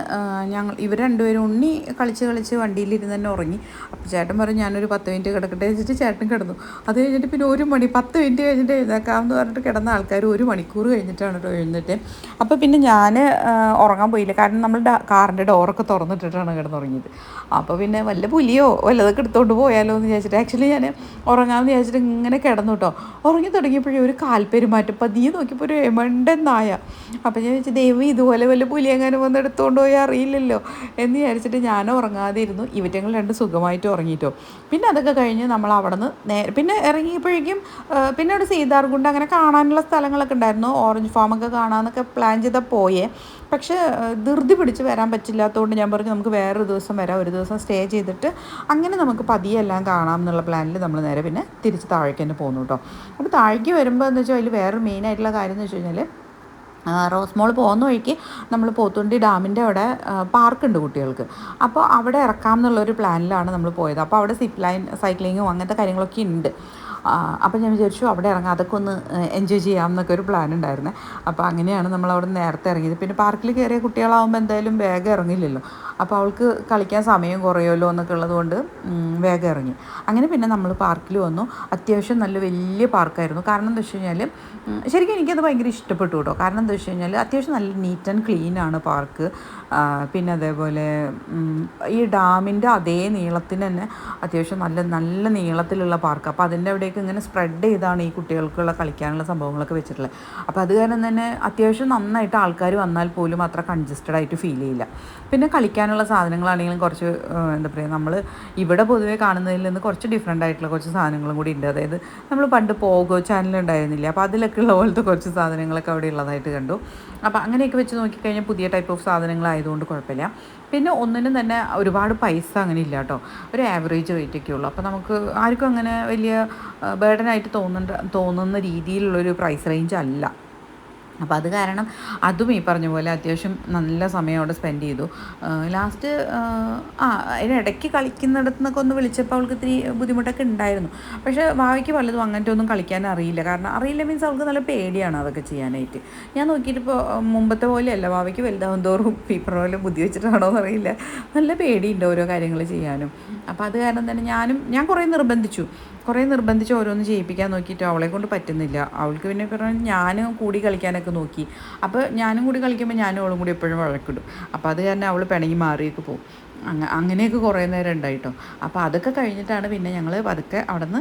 ഇവർ രണ്ടുപേരും ഉണ്ണി കളിച്ച് വണ്ടിയിലിരുന്ന് തന്നെ ഉറങ്ങി. അപ്പോൾ ചേട്ടൻ പറഞ്ഞു ഞാനൊരു 10 മിനിറ്റ് കിടക്കട്ടെ വെച്ചിട്ട് ചേട്ടൻ കിടന്നു. അത് കഴിഞ്ഞിട്ട് പിന്നെ 1 മണി 10 മിനിറ്റ് കഴിഞ്ഞിട്ട് എഴുന്നേക്കാമെന്ന് പറഞ്ഞിട്ട് കിടന്ന ആൾക്കാർ 1 മണിക്കൂർ കഴിഞ്ഞിട്ടാണ് കേട്ടോ എഴുന്നേറ്റ്. അപ്പോൾ പിന്നെ ഞാൻ ഉറങ്ങാൻ പോയില്ല, കാരണം നമ്മൾ കാറിൻ്റെ ഡോറൊക്കെ തുറന്നിട്ടിട്ടാണ് കിടന്നുറങ്ങിയത്. അപ്പോൾ പിന്നെ വല്ല പുലിയോ വല്ലതൊക്കെ എടുത്തുകൊണ്ട് പോയാലോ എന്ന് വിചാരിച്ചിട്ട് ആക്ച്വലി ഞാൻ ഉറങ്ങാമെന്ന് വിചാരിച്ചിട്ട് ഇങ്ങനെ കിടന്നു കേട്ടോ. ഉറങ്ങി തുടങ്ങിയപ്പോഴേ ഒരു കാൽപ്പെരുമാറ്റം പതിയെ നോക്കിയപ്പോൾ ഒരു എമണ്ടൻ നായ. അപ്പോൾ ഞാൻ വിചാരിച്ചു ദൈവം ഇതുപോലെ വല്ല പുലി എങ്ങനെ വന്ന് എടുത്തുകൊണ്ട് പോയി അറിയില്ലല്ലോ എന്ന് വിചാരിച്ചിട്ട് ഞാൻ ഉറങ്ങാതെ ഇരുന്നു. ഇവറ്റങ്ങൾ 2 സുഖമായിട്ട് ഉറങ്ങിയിട്ടോ. പിന്നെ അതൊക്കെ കഴിഞ്ഞ് നമ്മൾ അവിടെ നിന്ന് പിന്നെ ഇറങ്ങിയപ്പോഴേക്കും പിന്നെ അവിടെ സീതാർകുണ്ട് അങ്ങനെ കാണാനുള്ള സ്ഥലങ്ങളൊക്കെ ഉണ്ടായിരുന്നു. ഓറഞ്ച് ഫാമൊക്കെ കാണാമെന്നൊക്കെ പ്ലാൻ ചെയ്താൽ പോയേ. പക്ഷേ ധൃതി പിടിച്ച് വരാൻ പറ്റില്ലാത്തതുകൊണ്ട് ഞാൻ പറഞ്ഞു നമുക്ക് വേറൊരു ദിവസം വരാം, ഒരു ദിവസം സ്റ്റേ ചെയ്തിട്ട് അങ്ങനെ നമുക്ക് പതിയെ എല്ലാം കാണാം എന്നുള്ള പ്ലാനിൽ നമ്മൾ നേരെ പിന്നെ തിരിച്ച് താഴേക്ക് തന്നെ പോന്നു കേട്ടോ. അപ്പോൾ താഴേക്ക് വരുമ്പോൾ എന്ന് വെച്ചാൽ അതിൽ വേറൊരു മെയിനായിട്ടുള്ള കാര്യം എന്ന് വെച്ച് കഴിഞ്ഞാൽ റോസ് മോൾ പോകുന്ന വഴിക്ക് നമ്മൾ പോത്തുണ്ടി ഡാമിൻ്റെ അവിടെ പാർക്കുണ്ട് കുട്ടികൾക്ക്. അപ്പോൾ അവിടെ ഇറക്കാം എന്നുള്ളൊരു പ്ലാനിലാണ് നമ്മൾ പോയത്. അപ്പോൾ അവിടെ സിപ്പ് ലൈൻ സൈക്ലിങ്ങും അങ്ങനത്തെ കാര്യങ്ങളൊക്കെ ഉണ്ട്. അപ്പോൾ ഞാൻ വിചാരിച്ചു അവിടെ ഇറങ്ങാം, അതൊക്കെ ഒന്ന് എൻജോയ് ചെയ്യാം എന്നൊക്കെ ഒരു പ്ലാൻ ഉണ്ടായിരുന്നു. അപ്പോൾ അങ്ങനെയാണ് നമ്മൾ അവിടെ നേരത്തെ ഇറങ്ങിയത്. പിന്നെ പാർക്കിൽ കയറിയ കുട്ടികളാകുമ്പോൾ എന്തായാലും വേഗം ഇറങ്ങില്ലല്ലോ, അപ്പോൾ അവൾക്ക് കളിക്കാൻ സമയം കുറയുമല്ലോ എന്നൊക്കെ ഉള്ളതുകൊണ്ട് വേഗം ഇറങ്ങി. അങ്ങനെ പിന്നെ നമ്മൾ പാർക്കിൽ വന്നു. അത്യാവശ്യം നല്ല വലിയ പാർക്കായിരുന്നു. കാരണം എന്താ വെച്ച് കഴിഞ്ഞാൽ ശരിക്കും എനിക്കത് ഭയങ്കര ഇഷ്ടപ്പെട്ടു കേട്ടോ. കാരണം എന്താ വെച്ച് കഴിഞ്ഞാൽ അത്യാവശ്യം നല്ല നീറ്റ് ആൻഡ് ക്ലീനാണ് പാർക്ക്. പിന്നെ അതേപോലെ ഈ ഡാമിൻ്റെ അതേ നീളത്തിന് തന്നെ അത്യാവശ്യം നല്ല നീളത്തിലുള്ള പാർക്ക്. അപ്പോൾ അതിൻ്റെ അവിടേക്ക് ഇങ്ങനെ സ്പ്രെഡ് ചെയ്താണ് ഈ കുട്ടികൾക്കുള്ള കളിക്കാനുള്ള സംഭവങ്ങളൊക്കെ വെച്ചിട്ടുള്ളത്. അപ്പോൾ അത് കാരണം തന്നെ അത്യാവശ്യം നന്നായിട്ട് ആൾക്കാർ വന്നാൽ പോലും അത്ര കൺജസ്റ്റഡ് ആയിട്ട് ഫീൽ ചെയ്യില്ല. പിന്നെ കളിക്കാനുള്ള സാധനങ്ങളാണെങ്കിലും കുറച്ച് എന്താ പറയുക, നമ്മൾ ഇവിടെ പൊതുവേ കാണുന്നതിൽ നിന്ന് കുറച്ച് ഡിഫറെൻ്റ് ആയിട്ടുള്ള കുറച്ച് സാധനങ്ങളും കൂടി ഉണ്ട്. അതായത് നമ്മൾ പണ്ട് പോഗോ ചാനൽ ഉണ്ടായിരുന്നില്ല, അപ്പോൾ അതിലൊക്കെ കുട്ടികൾക്കൊക്കെ ഉള്ള പോലത്തെ കുറച്ച് സാധനങ്ങളൊക്കെ അവിടെ ഉള്ളതായിട്ട് കണ്ടു. അപ്പോൾ അങ്ങനെയൊക്കെ വെച്ച് നോക്കിക്കഴിഞ്ഞാൽ പുതിയ ടൈപ്പ് ഓഫ് സാധനങ്ങളായതുകൊണ്ട് കുഴപ്പമില്ല. പിന്നെ ഒന്നിനും തന്നെ ഒരുപാട് പൈസ അങ്ങനെ ഇല്ല കേട്ടോ, ഒരു ആവറേജ് റേറ്റൊക്കെ ഉള്ളൂ. അപ്പോൾ നമുക്ക് ആർക്കും അങ്ങനെ വലിയ ബേർഡനായിട്ട് തോന്നുന്ന രീതിയിലുള്ളൊരു പ്രൈസ് റേഞ്ച് അല്ല. അപ്പോൾ അത് കാരണം അതും ഈ പറഞ്ഞ പോലെ അത്യാവശ്യം നല്ല സമയം അവിടെ സ്പെൻഡ് ചെയ്തു. ലാസ്റ്റ് അതിനിടയ്ക്ക് കളിക്കുന്നിടത്ത് നിന്നൊക്കെ ഒന്ന് വിളിച്ചപ്പോൾ അവൾക്ക് ഇത്തിരി ബുദ്ധിമുട്ടൊക്കെ ഉണ്ടായിരുന്നു. പക്ഷേ ഭാവിക്ക് പലതും അങ്ങനത്തെ ഒന്നും കളിക്കാൻ അറിയില്ല. കാരണം അറിയില്ല മീൻസ് അവൾക്ക് നല്ല പേടിയാണ് അതൊക്കെ ചെയ്യാനായിട്ട്. ഞാൻ നോക്കിയിട്ട് ഇപ്പോൾ മുമ്പത്തെ പോലെയല്ല, ഭാവിക്ക് വലുതാവും തോറും പേപ്പർ പോലെ ബുദ്ധി വെച്ചിട്ടാണോ എന്നറിയില്ല, നല്ല പേടിയുണ്ട് ഓരോ കാര്യങ്ങൾ ചെയ്യാനും. അപ്പോൾ അത് കാരണം തന്നെ ഞാൻ കുറേ നിർബന്ധിച്ച് ഓരോന്ന് ചെയ്യിപ്പിക്കാൻ നോക്കിയിട്ട് അവളെ കൊണ്ട് പറ്റുന്നില്ല. അവൾക്ക് പിന്നെ പറഞ്ഞാൽ ഞാനും കൂടി കളിക്കാനൊക്കെ നോക്കി. അപ്പോൾ ഞാനും കൂടി കളിക്കുമ്പോൾ ഞാനും അവളും കൂടി എപ്പോഴും വഴക്കിടും. അപ്പോൾ അത് കാരണം അവൾ പിണങ്ങി മാറിയൊക്കെ പോകും. അങ്ങനെയൊക്കെ കുറേ നേരം ഉണ്ടായിട്ടോ. അപ്പോൾ അതൊക്കെ കഴിഞ്ഞിട്ടാണ് പിന്നെ ഞങ്ങൾ പതുക്കെ അവിടെ നിന്ന്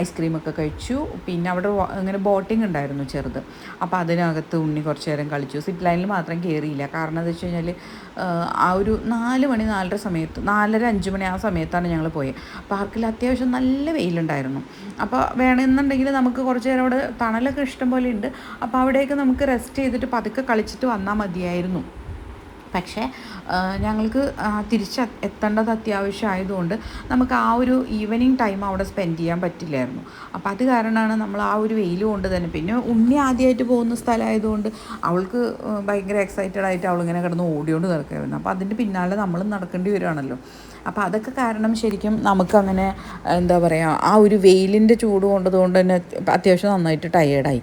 ഐസ്ക്രീമൊക്കെ കഴിച്ചു. പിന്നെ അവിടെ ഇങ്ങനെ ബോട്ടിംഗ് ഉണ്ടായിരുന്നു ചെറുത്. അപ്പോൾ അതിനകത്ത് ഉണ്ണി കുറച്ച് നേരം കളിച്ചു. സിപ്പ് ലൈനിൽ മാത്രം കയറിയില്ല. കാരണം എന്താ വെച്ച് കഴിഞ്ഞാൽ ആ ഒരു 4 മണി 4:30 സമയത്ത് 4:30 5 മണി ആ സമയത്താണ് ഞങ്ങൾ പോയത്. പാർക്കിൽ അത്യാവശ്യം നല്ല വെയിലുണ്ടായിരുന്നു. അപ്പോൾ വേണമെന്നുണ്ടെങ്കിൽ നമുക്ക് കുറച്ച് നേരം അവിടെ തണലൊക്കെ ഇഷ്ടം പോലെ ഉണ്ട്. അപ്പോൾ അവിടേക്ക് നമുക്ക് റെസ്റ്റ് ചെയ്തിട്ട് പതുക്കെ കളിച്ചിട്ട് വന്നാൽ മതിയായിരുന്നു. പക്ഷേ ഞങ്ങൾക്ക് എത്തേണ്ടത് അത്യാവശ്യമായതുകൊണ്ട് നമുക്ക് ആ ഒരു ഈവനിങ് ടൈം അവിടെ സ്പെൻഡ് ചെയ്യാൻ പറ്റില്ലായിരുന്നു. അപ്പോൾ അത് കാരണമാണ് നമ്മൾ ആ ഒരു വെയിൽ കൊണ്ട് തന്നെ, പിന്നെ ഉണ്ണി ആദ്യമായിട്ട് പോകുന്ന സ്ഥലമായതുകൊണ്ട് അവൾക്ക് ഭയങ്കര എക്സൈറ്റഡ് ആയിട്ട് അവളിങ്ങനെ കിടന്ന് ഓടിയോണ്ട് നടക്കുമായിരുന്നു. അപ്പോൾ അതിൻ്റെ പിന്നാലെ നമ്മളും നടക്കേണ്ടി വരുവാണല്ലോ. അപ്പോൾ അതൊക്കെ കാരണം ശരിക്കും നമുക്കങ്ങനെ എന്താ പറയുക, ആ ഒരു വെയിലിൻ്റെ ചൂട് കൊണ്ടതുകൊണ്ട് തന്നെ അത്യാവശ്യം നന്നായിട്ട് ടയേർഡായി.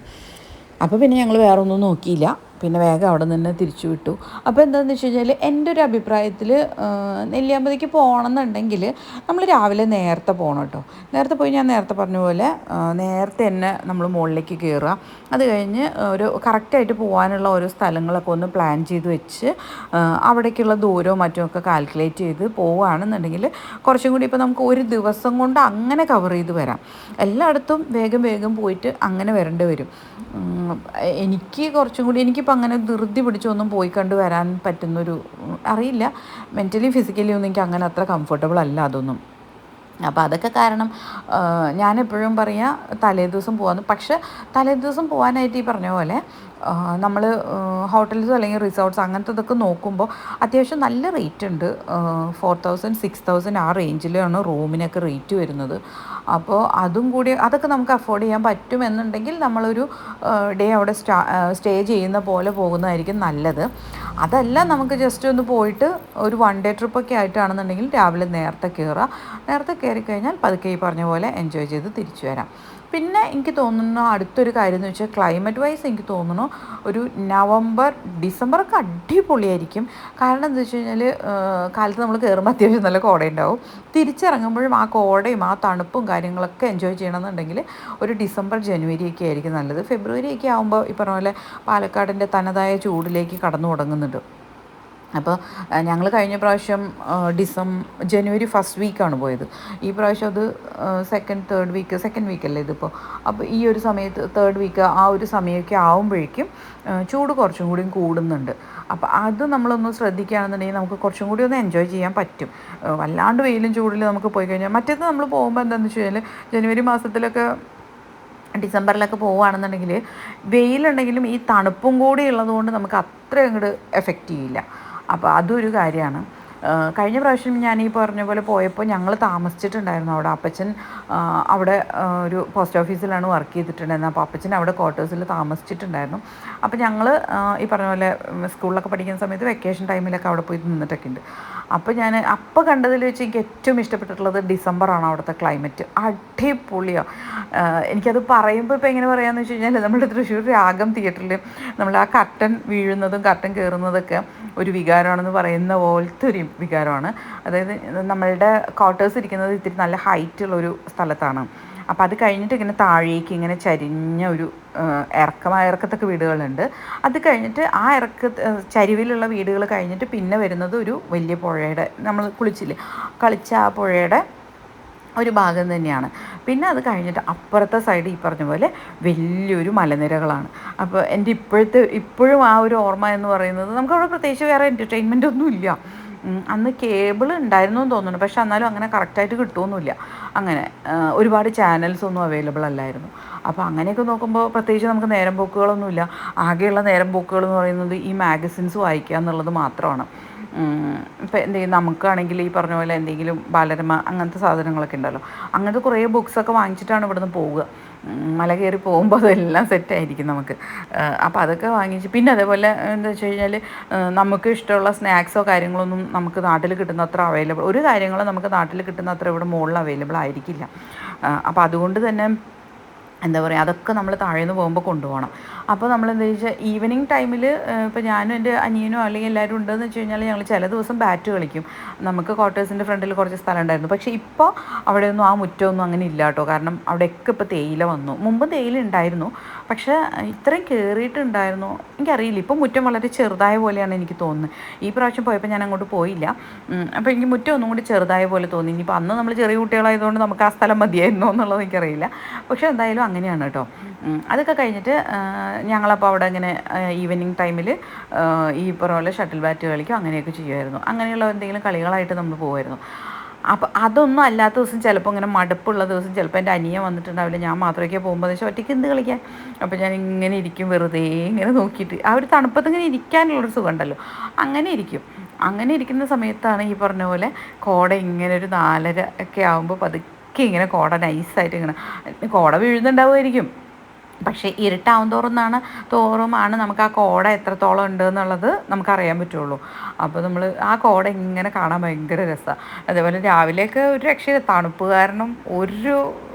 അപ്പോൾ പിന്നെ ഞങ്ങൾ വേറെ ഒന്നും നോക്കിയില്ല, പിന്നെ വേഗം അവിടെ നിന്ന് തിരിച്ചു വിട്ടു. അപ്പോൾ എന്താണെന്ന് വെച്ച് കഴിഞ്ഞാൽ എൻ്റെ ഒരു അഭിപ്രായത്തിൽ നെല്ലിയാമ്പതിക്ക് പോകണമെന്നുണ്ടെങ്കിൽ നമ്മൾ രാവിലെ നേരത്തെ പോകണം കേട്ടോ. നേരത്തെ പോയി ഞാൻ നേരത്തെ പറഞ്ഞ പോലെ നേരത്തെ തന്നെ നമ്മൾ മുകളിലേക്ക് കയറുക. അത് കഴിഞ്ഞ് ഒരു കറക്റ്റായിട്ട് പോകാനുള്ള ഓരോ സ്ഥലങ്ങളൊക്കെ ഒന്ന് പ്ലാൻ ചെയ്ത് വെച്ച് അവിടേക്കുള്ള ദൂരവും മറ്റുമൊക്കെ കാൽക്കുലേറ്റ് ചെയ്ത് പോവുകയാണെന്നുണ്ടെങ്കിൽ കുറച്ചും കൂടി ഇപ്പോൾ നമുക്ക് ഒരു ദിവസം കൊണ്ട് അങ്ങനെ കവർ ചെയ്ത് വരാം. എല്ലായിടത്തും വേഗം പോയിട്ട് അങ്ങനെ വരേണ്ടി വരും. എനിക്ക് കുറച്ചും കൂടി എനിക്കിപ്പോൾ അങ്ങനെ ധൃതി പിടിച്ചൊന്നും പോയി കണ്ട് വരാൻ പറ്റുന്നൊരു അറിയില്ല, മെൻ്റലി ഫിസിക്കലി ഒന്നും എനിക്ക് അങ്ങനെ അത്ര കംഫർട്ടബിൾ അല്ല അതൊന്നും. അപ്പോൾ അതൊക്കെ കാരണം ഞാനെപ്പോഴും പറയുക തലേദിവസം പോകാമെന്ന്. പക്ഷേ തലേദിവസം പോകാനായിട്ട് ഈ പറഞ്ഞ പോലെ നമ്മൾ ഹോട്ടൽസ് അല്ലെങ്കിൽ റിസോർട്ട്സ് അങ്ങനത്തെ നോക്കുമ്പോൾ അത്യാവശ്യം നല്ല റേറ്റ് ഉണ്ട്. 4000 6000 ആ റേഞ്ചിലാണ് റൂമിനൊക്കെ റേറ്റ് വരുന്നത്. അപ്പോൾ അതും കൂടി അതൊക്കെ നമുക്ക് അഫോർഡ് ചെയ്യാൻ പറ്റുമെന്നുണ്ടെങ്കിൽ നമ്മളൊരു ഡേ അവിടെ സ്റ്റേ ചെയ്യുന്ന പോലെ പോകുന്നതായിരിക്കും നല്ലത്. അതല്ല നമുക്ക് ജസ്റ്റ് ഒന്ന് പോയിട്ട് ഒരു 1 ഡേ ട്രിപ്പൊക്കെ ആയിട്ടാണെന്നുണ്ടെങ്കിൽ രാവിലെ നേരത്തെ കയറിക്കഴിഞ്ഞാൽ പതുക്കെ ഈ പറഞ്ഞ പോലെ എൻജോയ് ചെയ്ത് തിരിച്ചു വരാം. പിന്നെ എനിക്ക് തോന്നുന്നു അടുത്തൊരു കാര്യം എന്ന് വെച്ചാൽ ക്ലൈമറ്റ് വൈസ് എനിക്ക് തോന്നുന്നു ഒരു ഡിസംബറൊക്കെ അടിപൊളിയായിരിക്കും. കാരണം എന്താ വെച്ച് കഴിഞ്ഞാൽ കാലത്ത് നമ്മൾ കയറുമ്പോൾ അത്യാവശ്യം നല്ല കോടയുണ്ടാവും. തിരിച്ചിറങ്ങുമ്പോഴും ആ കോടയും ആ തണുപ്പും കാര്യങ്ങളൊക്കെ എൻജോയ് ചെയ്യണമെന്നുണ്ടെങ്കിൽ ഒരു ഡിസംബർ ജനുവരിയൊക്കെ ആയിരിക്കും നല്ലത്. ഫെബ്രുവരിയൊക്കെ ആകുമ്പോൾ ഈ പറഞ്ഞ പോലെ പാലക്കാടിൻ്റെ തനതായ ചൂടിലേക്ക് കടന്നു തുടങ്ങുന്നുണ്ട്. അപ്പോൾ ഞങ്ങൾ കഴിഞ്ഞ പ്രാവശ്യം ജനുവരി ഫസ്റ്റ് വീക്കാണ് പോയത്. ഈ പ്രാവശ്യം അത് സെക്കൻഡ് വീക്കല്ലേ ഇതിപ്പോൾ. അപ്പോൾ ഈ ഒരു സമയത്ത് 3rd വീക്ക് ആ ഒരു സമയമൊക്കെ ആകുമ്പോഴേക്കും ചൂട് കുറച്ചും കൂടി കൂടുന്നുണ്ട്. അപ്പോൾ അത് നമ്മളൊന്ന് ശ്രദ്ധിക്കുകയാണെന്നുണ്ടെങ്കിൽ നമുക്ക് കുറച്ചും കൂടി ഒന്ന് എൻജോയ് ചെയ്യാൻ പറ്റും. വല്ലാണ്ട് വെയിലും ചൂടിൽ നമുക്ക് പോയി കഴിഞ്ഞാൽ മറ്റേത് നമ്മൾ പോകുമ്പോൾ എന്താണെന്ന് വെച്ച് കഴിഞ്ഞാൽ ജനുവരി മാസത്തിലൊക്കെ ഡിസംബറിലൊക്കെ പോവുകയാണെന്നുണ്ടെങ്കിൽ വെയിലുണ്ടെങ്കിലും ഈ തണുപ്പും കൂടി ഉള്ളതുകൊണ്ട് നമുക്ക് അത്രയും അങ്ങോട്ട് എഫക്റ്റ് ചെയ്യില്ല. അപ്പോൾ അതൊരു കാര്യമാണ്. കഴിഞ്ഞ പ്രാവശ്യം ഞാൻ ഈ പറഞ്ഞ പോലെ പോയപ്പോൾ ഞങ്ങൾ താമസിച്ചിട്ടുണ്ടായിരുന്നു അവിടെ. അപ്പച്ചൻ അവിടെ ഒരു പോസ്റ്റ് ഓഫീസിലാണ് വർക്ക് ചെയ്തിട്ടുണ്ടായിരുന്നത്. അപ്പോൾ അപ്പച്ചൻ അവിടെ ക്വാർട്ടേഴ്സിൽ താമസിച്ചിട്ടുണ്ടായിരുന്നു. അപ്പോൾ ഞങ്ങൾ ഈ പറഞ്ഞ പോലെ സ്കൂളിലൊക്കെ പഠിക്കുന്ന സമയത്ത് വെക്കേഷൻ ടൈമിലൊക്കെ അവിടെ പോയി നിന്നിട്ടൊക്കെ ഉണ്ട്. അപ്പോൾ ഞാൻ അപ്പോൾ കണ്ടതിൽ വെച്ച് എനിക്ക് ഏറ്റവും ഇഷ്ടപ്പെട്ടിട്ടുള്ളത് ഡിസംബറാണ്. അവിടുത്തെ ക്ലൈമറ്റ് അടിപൊളിയാണ്. എനിക്കത് പറയുമ്പോൾ ഇപ്പോൾ എങ്ങനെ പറയാമെന്ന് വെച്ച് കഴിഞ്ഞാൽ നമ്മുടെ തൃശ്ശൂർ രാഗം തിയേറ്ററിൽ നമ്മൾ ആ കർട്ടൻ വീഴുന്നതും കർട്ടൻ കയറുന്നതൊക്കെ ഒരു വികാരമാണെന്ന് പറയുന്ന പോലത്തെ ഒരു വികാരമാണ്. അതായത് നമ്മളുടെ ക്വാർട്ടേഴ്സ് ഇരിക്കുന്നത് ഇത്തിരി നല്ല ഹൈറ്റുള്ളൊരു സ്ഥലത്താണ്. അപ്പോൾ അത് കഴിഞ്ഞിട്ട് ഇങ്ങനെ താഴേക്ക് ഇങ്ങനെ ചരിഞ്ഞ ഒരു ഇറക്കത്തൊക്കെ വീടുകളുണ്ട്. അത് കഴിഞ്ഞിട്ട് ആ ചരിവിലുള്ള വീടുകൾ കഴിഞ്ഞിട്ട് പിന്നെ വരുന്നത് ഒരു വലിയ പുഴയുടെ, നമ്മൾ കളിച്ച ആ പുഴയുടെ ഒരു ഭാഗം തന്നെയാണ്. പിന്നെ അത് കഴിഞ്ഞിട്ട് അപ്പുറത്തെ സൈഡ് ഈ പറഞ്ഞ പോലെ വലിയൊരു മലനിരകളാണ്. അപ്പോൾ എൻ്റെ ഇപ്പോഴും ആ ഒരു ഓർമ്മ എന്ന് പറയുന്നത് നമുക്കവിടെ പ്രത്യേകിച്ച് വേറെ എൻ്റർടൈൻമെൻ്റ് ഒന്നും ഇല്ല. അന്ന് കേബിൾ ഉണ്ടായിരുന്നു എന്ന് തോന്നുന്നു, പക്ഷെ എന്നാലും അങ്ങനെ കറക്റ്റായിട്ട് കിട്ടുമൊന്നുമില്ല. അങ്ങനെ ഒരുപാട് ചാനൽസ് ഒന്നും അവൈലബിൾ അല്ലായിരുന്നു. അപ്പോൾ അങ്ങനെയൊക്കെ നോക്കുമ്പോൾ പ്രത്യേകിച്ച് നമുക്ക് നേരം പോക്കുകളൊന്നുമില്ല. ആകെയുള്ള നേരം പോക്കുകൾ എന്ന് പറയുന്നത് ഈ മാഗസിൻസ് വായിക്കുക എന്നുള്ളത് മാത്രമാണ്. ഇപ്പോൾ എന്തെങ്കിലും നമുക്കാണെങ്കിൽ ഈ പറഞ്ഞ പോലെ എന്തെങ്കിലും ബാലരമ അങ്ങനത്തെ സാധനങ്ങളൊക്കെ ഉണ്ടല്ലോ, അങ്ങനത്തെ കുറേ ബുക്സൊക്കെ വാങ്ങിച്ചിട്ടാണ് ഇവിടുന്ന് പോവുക. മല കയറി പോകുമ്പോൾ അതെല്ലാം സെറ്റായിരിക്കും നമുക്ക്. അപ്പോൾ അതൊക്കെ വാങ്ങിച്ച്, പിന്നെ അതേപോലെ എന്താ വെച്ച് കഴിഞ്ഞാൽ നമുക്ക് ഇഷ്ടമുള്ള സ്നാക്സോ കാര്യങ്ങളൊന്നും നമുക്ക് നാട്ടിൽ കിട്ടുന്ന അത്ര അവൈലബിൾ, ഒരു കാര്യങ്ങളും നമുക്ക് നാട്ടിൽ കിട്ടുന്ന അത്ര ഇവിടെ മുകളിൽ അവൈലബിൾ ആയിരിക്കില്ല. അപ്പോൾ അതുകൊണ്ട് തന്നെ എന്താ പറയുക, അതൊക്കെ നമ്മൾ താഴേന്ന് പോകുമ്പോൾ കൊണ്ടുപോകണം. അപ്പോൾ നമ്മൾ എന്താ വെച്ചാൽ ഈവനിങ് ടൈമിൽ ഇപ്പോൾ ഞാനും എൻ്റെ അനിയനോ അല്ലെങ്കിൽ എല്ലാവരും ഉണ്ടെന്ന് വെച്ച് കഴിഞ്ഞാൽ ഞങ്ങൾ ചില ദിവസം ബാറ്റ് കളിക്കും. നമുക്ക് ക്വാർട്ടേഴ്സിൻ്റെ ഫ്രണ്ടിൽ കുറച്ച് സ്ഥലം ഉണ്ടായിരുന്നു, പക്ഷേ ഇപ്പോൾ അവിടെയൊന്നും ആ മുറ്റമൊന്നും അങ്ങനെ ഇല്ല കേട്ടോ. കാരണം അവിടെയൊക്കെ ഇപ്പോൾ തേയില വന്നു. മുമ്പ് തേയില ഉണ്ടായിരുന്നു, പക്ഷേ ഇത്രയും കയറിയിട്ടുണ്ടായിരുന്നു എനിക്കറിയില്ല. ഇപ്പോൾ മുറ്റം വളരെ ചെറുതായ പോലെയാണ് എനിക്ക് തോന്നുന്നത്. ഈ പ്രാവശ്യം പോയപ്പോൾ ഞാൻ അങ്ങോട്ട് പോയില്ല. അപ്പോൾ എനിക്ക് മുറ്റം ഒന്നും കൂടി ചെറുതായ പോലെ തോന്നി. ഇനിയിപ്പോൾ അന്ന് നമ്മൾ ചെറിയ കുട്ടികളായതുകൊണ്ട് നമുക്ക് ആ സ്ഥലം മതിയായിരുന്നോ എന്നുള്ളത് എനിക്കറിയില്ല. പക്ഷേ എന്തായാലും അങ്ങനെയാണ് കേട്ടോ. അതൊക്കെ കഴിഞ്ഞിട്ട് ഞങ്ങളപ്പോൾ അവിടെ ഇങ്ങനെ ഈവനിങ് ടൈമിൽ ഈ പറഞ്ഞ പോലെ ഷട്ടിൽ ബാറ്റ് കളിക്കും അങ്ങനെയൊക്കെ ചെയ്യുമായിരുന്നു. അങ്ങനെയുള്ള എന്തെങ്കിലും കളികളായിട്ട് നമ്മൾ പോകുമായിരുന്നു. അപ്പോൾ അതൊന്നും അല്ലാത്ത ദിവസം ചിലപ്പോൾ ഇങ്ങനെ മടുപ്പുള്ള ദിവസം ചിലപ്പോൾ എൻ്റെ അനിയൻ വന്നിട്ടുണ്ടാവില്ല, ഞാൻ മാത്രമൊക്കെ പോകുമ്പോൾ വെച്ചാൽ ഒറ്റയ്ക്ക് എന്ത് കളിക്കാൻ. അപ്പോൾ ഞാൻ ഇങ്ങനെ ഇരിക്കും, വെറുതെ ഇങ്ങനെ നോക്കിയിട്ട് ആ ഒരു തണുപ്പത്ത് ഇങ്ങനെ ഇരിക്കാനുള്ളൊരു സുഖം ഉണ്ടല്ലോ, അങ്ങനെ ഇരിക്കും. അങ്ങനെ ഇരിക്കുന്ന സമയത്താണ് ഈ പറഞ്ഞ പോലെ കോട ഇങ്ങനെ ഒരു 4:30 ഒക്കെ ആകുമ്പോൾ പതുക്കെ ഇങ്ങനെ കോട നൈസായിട്ട് ഇങ്ങനെ കോട വീഴുന്നുണ്ടാവുമായിരിക്കും. പക്ഷേ ഇരുട്ടാവും തോറുമാണ് നമുക്ക് ആ കോട എത്രത്തോളം ഉണ്ട് എന്നുള്ളത് നമുക്കറിയാൻ പറ്റുള്ളൂ. അപ്പോൾ നമ്മൾ ആ കോട ഇങ്ങനെ കാണാൻ ഭയങ്കര രസമാണ്. അതേപോലെ രാവിലെയൊക്കെ ഒരു രക്ഷയില്ല, തണുപ്പ് കാരണം ഒരു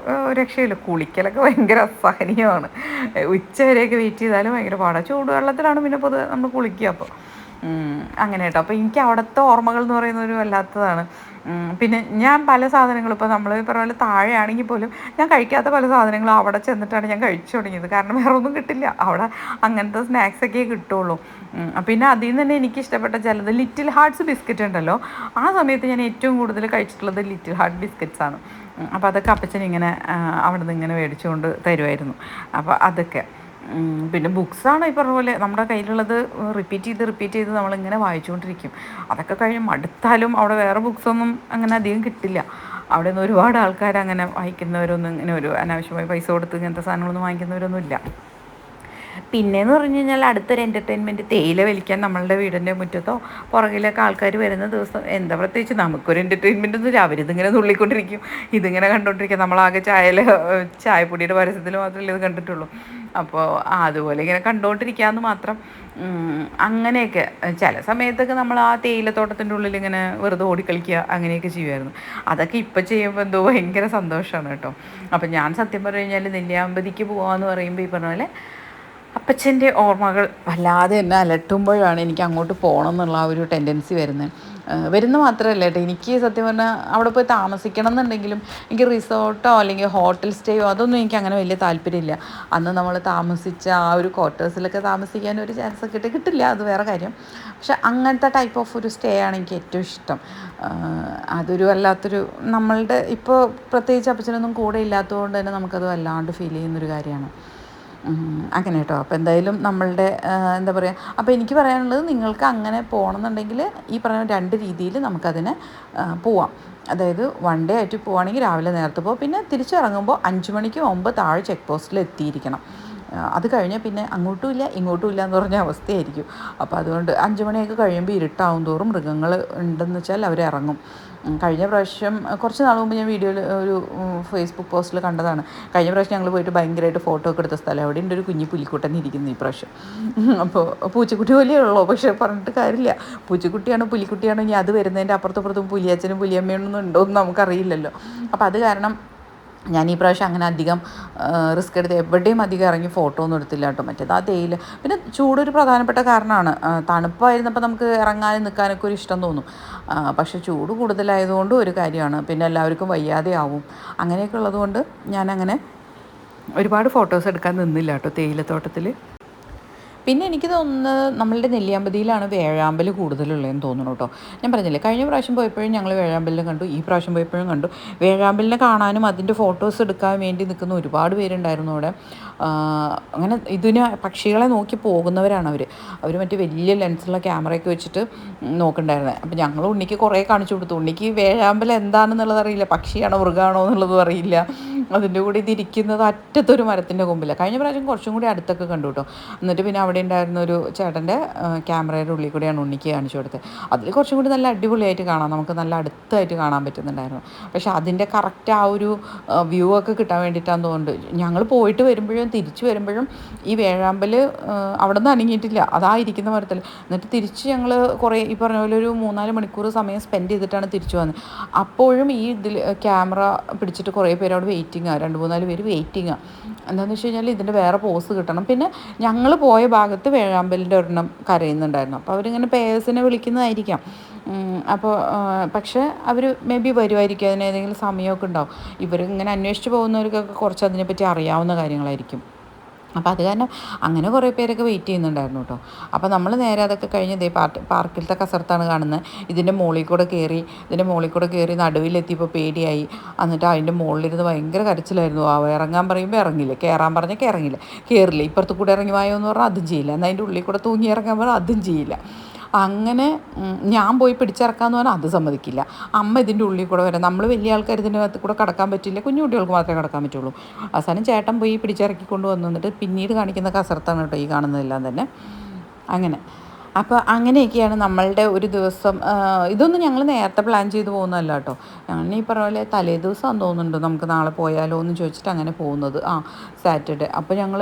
രക്ഷയില്ല. കുളിക്കലൊക്കെ ഭയങ്കര അസഹനീയമാണ്. ഉച്ച വരെയൊക്കെ വെയിറ്റ് ചെയ്താലും ഭയങ്കര പാടാണ്. ചൂടുവെള്ളത്തിലാണ് പിന്നെ പൊതുവെ നമ്മൾ കുളിക്കുക. അപ്പോൾ അങ്ങനെ കേട്ടോ. അപ്പോൾ എനിക്ക് അവിടുത്തെ ഓർമ്മകൾ എന്ന് പറയുന്നത് ഒരു വല്ലാത്തതാണ്. പിന്നെ ഞാൻ പല സാധനങ്ങളും ഇപ്പോൾ നമ്മൾ പറഞ്ഞ പോലെ താഴെയാണെങ്കിൽ പോലും ഞാൻ കഴിക്കാത്ത പല സാധനങ്ങളും അവിടെ ചെന്നിട്ടാണ് ഞാൻ കഴിച്ചു തുടങ്ങിയത്. കാരണം വേറെ ഒന്നും കിട്ടില്ല അവിടെ, അങ്ങനത്തെ സ്നാക്സൊക്കെ കിട്ടുള്ളൂ. പിന്നെ അതിൽ നിന്ന് തന്നെ എനിക്ക് ഇഷ്ടപ്പെട്ട ചിലത് ലിറ്റിൽ ഹാർട്ട്സ് ബിസ്ക്കറ്റ് ഉണ്ടല്ലോ, ആ സമയത്ത് ഞാൻ ഏറ്റവും കൂടുതൽ കഴിച്ചിട്ടുള്ളത് ലിറ്റിൽ ഹാർട്ട് ബിസ്ക്കറ്റ്സാണ്. അപ്പോൾ അതൊക്കെ അപ്പച്ചൻ ഇങ്ങനെ അവിടെ നിന്ന് ഇങ്ങനെ മേടിച്ചുകൊണ്ട് തരുമായിരുന്നു. അപ്പോൾ അതൊക്കെ പിന്നെ ബുക്സാണ് ഈ പറഞ്ഞ പോലെ നമ്മുടെ കയ്യിലുള്ളത് റിപ്പീറ്റ് ചെയ്ത് നമ്മളിങ്ങനെ വായിച്ചുകൊണ്ടിരിക്കും. അതൊക്കെ കഴിഞ്ഞ് മടുത്താലും അവിടെ വേറെ ബുക്സൊന്നും അങ്ങനെ അധികം കിട്ടില്ല. അവിടെ നിന്ന് ഒരുപാട് ആൾക്കാർ അങ്ങനെ വായിക്കുന്നവരൊന്നും ഇങ്ങനെ ഒരു അനാവശ്യമായി പൈസ കൊടുത്ത് ഇങ്ങനത്തെ സാധനങ്ങളൊന്നും വാങ്ങിക്കുന്നവരൊന്നും ഇല്ല. പിന്നെയെന്ന് പറഞ്ഞു കഴിഞ്ഞാൽ അടുത്തൊരു എൻ്റർടൈൻമെൻറ്റ് തേയില വലിക്കാൻ നമ്മളുടെ വീടിൻ്റെ മുറ്റത്തോ പുറകിലൊക്കെ ആൾക്കാർ വരുന്ന ദിവസം എന്താ പ്രത്യേകിച്ച് നമുക്കൊരു എൻ്റർടൈൻമെൻറ്റ് ഒന്നുമില്ല. അവരിതിങ്ങനെ തുള്ളിക്കൊണ്ടിരിക്കും, ഇതിങ്ങനെ കണ്ടുകൊണ്ടിരിക്കും. നമ്മളാകെ ചായപ്പൊടിയുടെ പരസ്യത്തിൽ മാത്രമല്ലേ ഇത് കണ്ടിട്ടുള്ളൂ. അപ്പോൾ അതുപോലെ ഇങ്ങനെ കണ്ടുകൊണ്ടിരിക്കാമെന്ന് മാത്രം. അങ്ങനെയൊക്കെ ചില സമയത്തൊക്കെ നമ്മൾ ആ തേയിലത്തോട്ടത്തിൻ്റെ ഉള്ളിൽ ഇങ്ങനെ വെറുതെ ഓടിക്കളിക്കുക അങ്ങനെയൊക്കെ ചെയ്യുമായിരുന്നു. അതൊക്കെ ഇപ്പം ചെയ്യുമ്പോൾ എന്തോ ഭയങ്കര സന്തോഷമാണ് കേട്ടോ. അപ്പം ഞാൻ സത്യം പറഞ്ഞു കഴിഞ്ഞാൽ നെല്ലിയാമ്പതിക്ക് പോകാമെന്ന് പറയുമ്പോൾ ഈ പറഞ്ഞ പോലെ അപ്പച്ചൻ്റെ ഓർമ്മകൾ വല്ലാതെ എന്നെ അലട്ടുമ്പോഴാണ് എനിക്ക് അങ്ങോട്ട് പോകണം എന്നുള്ള ആ ഒരു ടെൻഡൻസി വരുന്ന മാത്രമല്ല കേട്ടോ. എനിക്ക് സത്യം പറഞ്ഞാൽ അവിടെ പോയി താമസിക്കണം എന്നുണ്ടെങ്കിലും എനിക്ക് റിസോർട്ടോ അല്ലെങ്കിൽ ഹോട്ടൽ സ്റ്റേയോ അതൊന്നും എനിക്ക് അങ്ങനെ വലിയ താല്പര്യമില്ല. അന്ന് നമ്മൾ താമസിച്ച ആ ഒരു ക്വാർട്ടേഴ്സിലൊക്കെ താമസിക്കാൻ ഒരു ചാൻസ് കിട്ടില്ല, അത് വേറെ കാര്യം. പക്ഷെ അങ്ങനത്തെ ടൈപ്പ് ഓഫ് ഒരു സ്റ്റേ ആണ് എനിക്ക് ഏറ്റവും ഇഷ്ടം. അതൊരു വല്ലാത്തൊരു നമ്മളുടെ ഇപ്പോൾ പ്രത്യേകിച്ച് അപ്പച്ചനൊന്നും കൂടെ ഇല്ലാത്തതുകൊണ്ട് തന്നെ നമുക്കത് വല്ലാണ്ട് ഫീൽ ചെയ്യുന്നൊരു കാര്യമാണ്. അങ്ങനെ കേട്ടോ. അപ്പോൾ എന്തായാലും നമ്മളുടെ എന്താ പറയുക, അപ്പോൾ എനിക്ക് പറയാനുള്ളത് നിങ്ങൾക്ക് അങ്ങനെ പോകണമെന്നുണ്ടെങ്കിൽ ഈ പറയുന്ന 2 രീതിയിൽ നമുക്കതിനെ പോവാം. അതായത് 1 ഡേ ആയിട്ട് പോവുകയാണെങ്കിൽ രാവിലെ നേരത്തെ പോകും, പിന്നെ തിരിച്ചിറങ്ങുമ്പോൾ 5 മണിക്ക് മുമ്പ് താഴെ ചെക്ക് പോസ്റ്റിൽ എത്തിയിരിക്കണം. അത് കഴിഞ്ഞാൽ പിന്നെ അങ്ങോട്ടും ഇല്ല ഇങ്ങോട്ടും ഇല്ല എന്ന് പറഞ്ഞ അവസ്ഥയായിരിക്കും. അപ്പോൾ അതുകൊണ്ട് 5 മണിയൊക്കെ കഴിയുമ്പോൾ ഇരുട്ടാവും തോറും മൃഗങ്ങൾ ഉണ്ടെന്ന് വെച്ചാൽ അവരിറങ്ങും. കഴിഞ്ഞ പ്രാവശ്യം കുറച്ച് നാൾ മുമ്പ് ഞാൻ വീഡിയോയിൽ ഒരു ഫേസ്ബുക്ക് പോസ്റ്റിൽ കണ്ടതാണ്. കഴിഞ്ഞ പ്രാവശ്യം ഞങ്ങൾ പോയിട്ട് ഭയങ്കരമായിട്ട് ഫോട്ടോ ഒക്കെ എടുത്ത സ്ഥലം, അവിടെ ഉണ്ട് ഒരു കുഞ്ഞു പുലിക്കുട്ടൻ ഇരിക്കുന്നു ഈ പ്രാവശ്യം. അപ്പോൾ പൂച്ചക്കുട്ടി പോലെയേ ഉള്ളൂ, പക്ഷേ പറഞ്ഞിട്ട് കാര്യമില്ല. പൂച്ചക്കുട്ടിയാണോ പുലിക്കുട്ടിയാണോ ഇനി അത് വരുന്നതിൻ്റെ അപ്പുറത്തും പുലിയച്ഛനും പുലിയമ്മയൊന്നും ഉണ്ടോ എന്ന് നമുക്കറിയില്ലല്ലോ. അപ്പോൾ അത് കാരണം ഞാൻ ഈ പ്രാവശ്യം അങ്ങനെ അധികം റിസ്ക് എടുത്ത് എവിടെയും അധികം ഇറങ്ങി ഫോട്ടോ ഒന്നും എടുത്തില്ല കേട്ടോ. മറ്റേത് ആ തേയില, പിന്നെ ചൂടൊരു പ്രധാനപ്പെട്ട കാരണമാണ്. തണുപ്പായിരുന്നപ്പോൾ നമുക്ക് ഇറങ്ങാനും നിൽക്കാനൊക്കെ ഒരു ഇഷ്ടം തോന്നും. പക്ഷേ ചൂട് കൂടുതലായതുകൊണ്ട് ഒരു കാര്യമാണ്, പിന്നെ എല്ലാവർക്കും വയ്യാതെ ആവും. അങ്ങനെയൊക്കെ ഉള്ളതുകൊണ്ട് ഞാനങ്ങനെ ഒരുപാട് ഫോട്ടോസ് എടുക്കാൻ നിന്നില്ല കേട്ടോ തേയിലത്തോട്ടത്തിൽ. പിന്നെ എനിക്ക് തോന്നുന്നത് നമ്മളുടെ നെല്ലിയാമ്പതിയിലാണ് വേഴാമ്പൽ കൂടുതലുള്ളതെന്ന് തോന്നുന്നു കേട്ടോ. ഞാൻ പറഞ്ഞില്ലേ, കഴിഞ്ഞ പ്രാവശ്യം പോയപ്പോഴും ഞങ്ങൾ വേഴാമ്പലിനെ കണ്ടു, ഈ പ്രാവശ്യം പോയപ്പോഴും കണ്ടു. വേഴാമ്പലിനെ കാണാനും അതിൻ്റെ ഫോട്ടോസ് എടുക്കാൻ വേണ്ടി നിൽക്കുന്ന ഒരുപാട് പേരുണ്ടായിരുന്നു അവിടെ. അങ്ങനെ പക്ഷികളെ നോക്കി പോകുന്നവരാണ് അവർ. അവർ മറ്റേ വലിയ ലെൻസുള്ള ക്യാമറയൊക്കെ വെച്ചിട്ട് നോക്കണ്ടായിരുന്നത്. അപ്പോൾ ഞങ്ങൾ ഉണ്ണിക്ക് കുറേ കാണിച്ചു കൊടുത്തു. ഉണ്ണിക്ക് വേഴാമ്പൽ എന്താണെന്നുള്ളത് അറിയില്ല, പക്ഷിയാണോ മൃഗമാണോ എന്നുള്ളതും അറിയില്ല. അതിൻ്റെ കൂടെ ഇതിരിക്കുന്നത് അറ്റത്തൊരു മരത്തിൻ്റെ കൊമ്പില്ല. കഴിഞ്ഞ പ്രാവശ്യം കുറച്ചും കൂടി അടുത്തൊക്കെ കണ്ടു കേട്ടോ. എന്നിട്ട് പിന്നെ അവിടെ ഉണ്ടായിരുന്ന ഒരു ചേട്ടൻ്റെ ക്യാമറയുടെ ഉള്ളിൽ കൂടെയാണ് ഉണ്ണിക്ക് കാണിച്ചു കൊടുത്തത്. അതിൽ കുറച്ചും കൂടി നല്ല അടിപൊളിയായിട്ട് കാണാം, നമുക്ക് നല്ല അടുത്തായിട്ട് കാണാൻ പറ്റുന്നുണ്ടായിരുന്നു. പക്ഷേ അതിൻ്റെ കറക്റ്റ് ആ ഒരു വ്യൂ ഒക്കെ കിട്ടാൻ വേണ്ടിയിട്ടാണെന്ന് തോന്നുന്നുണ്ട്. ഞങ്ങൾ പോയിട്ട് വരുമ്പോഴും തിരിച്ചു വരുമ്പോഴും ഈ വേഴാമ്പൽ അവിടെ നിന്ന് അനങ്ങിയിട്ടില്ല, അതായിരിക്കുന്ന മരത്തിൽ. എന്നിട്ട് തിരിച്ച് ഞങ്ങൾ കുറേ ഈ പറഞ്ഞ പോലെ ഒരു 3-4 മണിക്കൂർ സമയം സ്പെൻഡ് ചെയ്തിട്ടാണ് തിരിച്ചു വന്നത്. അപ്പോഴും ഈ ക്യാമറ പിടിച്ചിട്ട് കുറേ പേര് അവിടെ വെയിറ്റിങ്ങാണ്, 2-3-4 പേര് വെയിറ്റിങ്ങാണ്. എന്താണെന്ന് വെച്ച് കഴിഞ്ഞാൽ ഇതിൻ്റെ വേറെ പോസ് കിട്ടണം. പിന്നെ ഞങ്ങൾ പോയ ഭാഗത്ത് വേഴാമ്പലിൻ്റെ ഒരെണ്ണം കരയുന്നുണ്ടായിരുന്നു. അപ്പോൾ അവരിങ്ങനെ പേഴ്സിനെ വിളിക്കുന്നതായിരിക്കാം. അപ്പോൾ പക്ഷേ അവർ മേ ബി വരുമായിരിക്കും, അതിന് ഏതെങ്കിലും സമയമൊക്കെ ഉണ്ടാവും. ഇവർ ഇങ്ങനെ അന്വേഷിച്ച് പോകുന്നവർക്കൊക്കെ കുറച്ച് അതിനെപ്പറ്റി അറിയാവുന്ന കാര്യങ്ങളായിരിക്കും. അപ്പോൾ അത് കാരണം അങ്ങനെ കുറേ പേരൊക്കെ വെയിറ്റ് ചെയ്യുന്നുണ്ടായിരുന്നു കേട്ടോ. അപ്പോൾ നമ്മൾ നേരെ അതൊക്കെ കഴിഞ്ഞ് ഇതേ പാർക്കിലത്തെ കസർത്താണ് കാണുന്നത്. ഇതിൻ്റെ മുകളിൽ കൂടെ കയറി നടുവിലെത്തിയപ്പോൾ പേടിയായി. എന്നിട്ട് അതിൻ്റെ മുകളിലിരുന്ന് ഭയങ്കര കരച്ചിലായിരുന്നു. ഇറങ്ങാൻ പറയുമ്പോൾ ഇറങ്ങില്ല, കയറാൻ പറഞ്ഞാൽ കയറില്ല. ഇപ്പുറത്ത് കൂടെ ഇറങ്ങി വായോ എന്ന് പറഞ്ഞാൽ അതും ചെയ്യില്ല. എന്നാൽ അതിൻ്റെ ഉള്ളിൽ കൂടെ തൂങ്ങി ഇറങ്ങാൻ പറഞ്ഞാൽ അതും ചെയ്യില്ല. അങ്ങനെ ഞാൻ പോയി പിടിച്ചിറക്കാമെന്ന് പറഞ്ഞാൽ അത് സമ്മതിക്കില്ല. അമ്മ ഇതിൻ്റെ ഉള്ളിൽ കൂടെ വരാം. നമ്മൾ വലിയ ആൾക്കാർ ഇതിൻ്റെ അകത്ത് കൂടെ കടക്കാൻ പറ്റില്ല, കുഞ്ഞു കുട്ടികൾക്ക് മാത്രമേ കടക്കാൻ പറ്റുള്ളൂ. അവസാനം ചേട്ടൻ പോയി പിടിച്ചിറക്കി വന്നിട്ട് പിന്നീട് കാണിക്കുന്ന കസർത്താണ് കേട്ടോ ഈ കാണുന്നതെല്ലാം തന്നെ. അങ്ങനെ അപ്പോൾ അങ്ങനെയൊക്കെയാണ് നമ്മളുടെ ഒരു ദിവസം. ഇതൊന്നും ഞങ്ങൾ നേരത്തെ പ്ലാൻ ചെയ്ത് പോകുന്നതല്ല കേട്ടോ. ഞങ്ങൾ ഈ പറഞ്ഞ പോലെ തലേ ദിവസമാണെന്ന് തോന്നുന്നുണ്ട് നമുക്ക് നാളെ പോയാലോ എന്ന് ചോദിച്ചിട്ട് അങ്ങനെ പോകുന്നത്. സാറ്റർഡേ. അപ്പോൾ ഞങ്ങൾ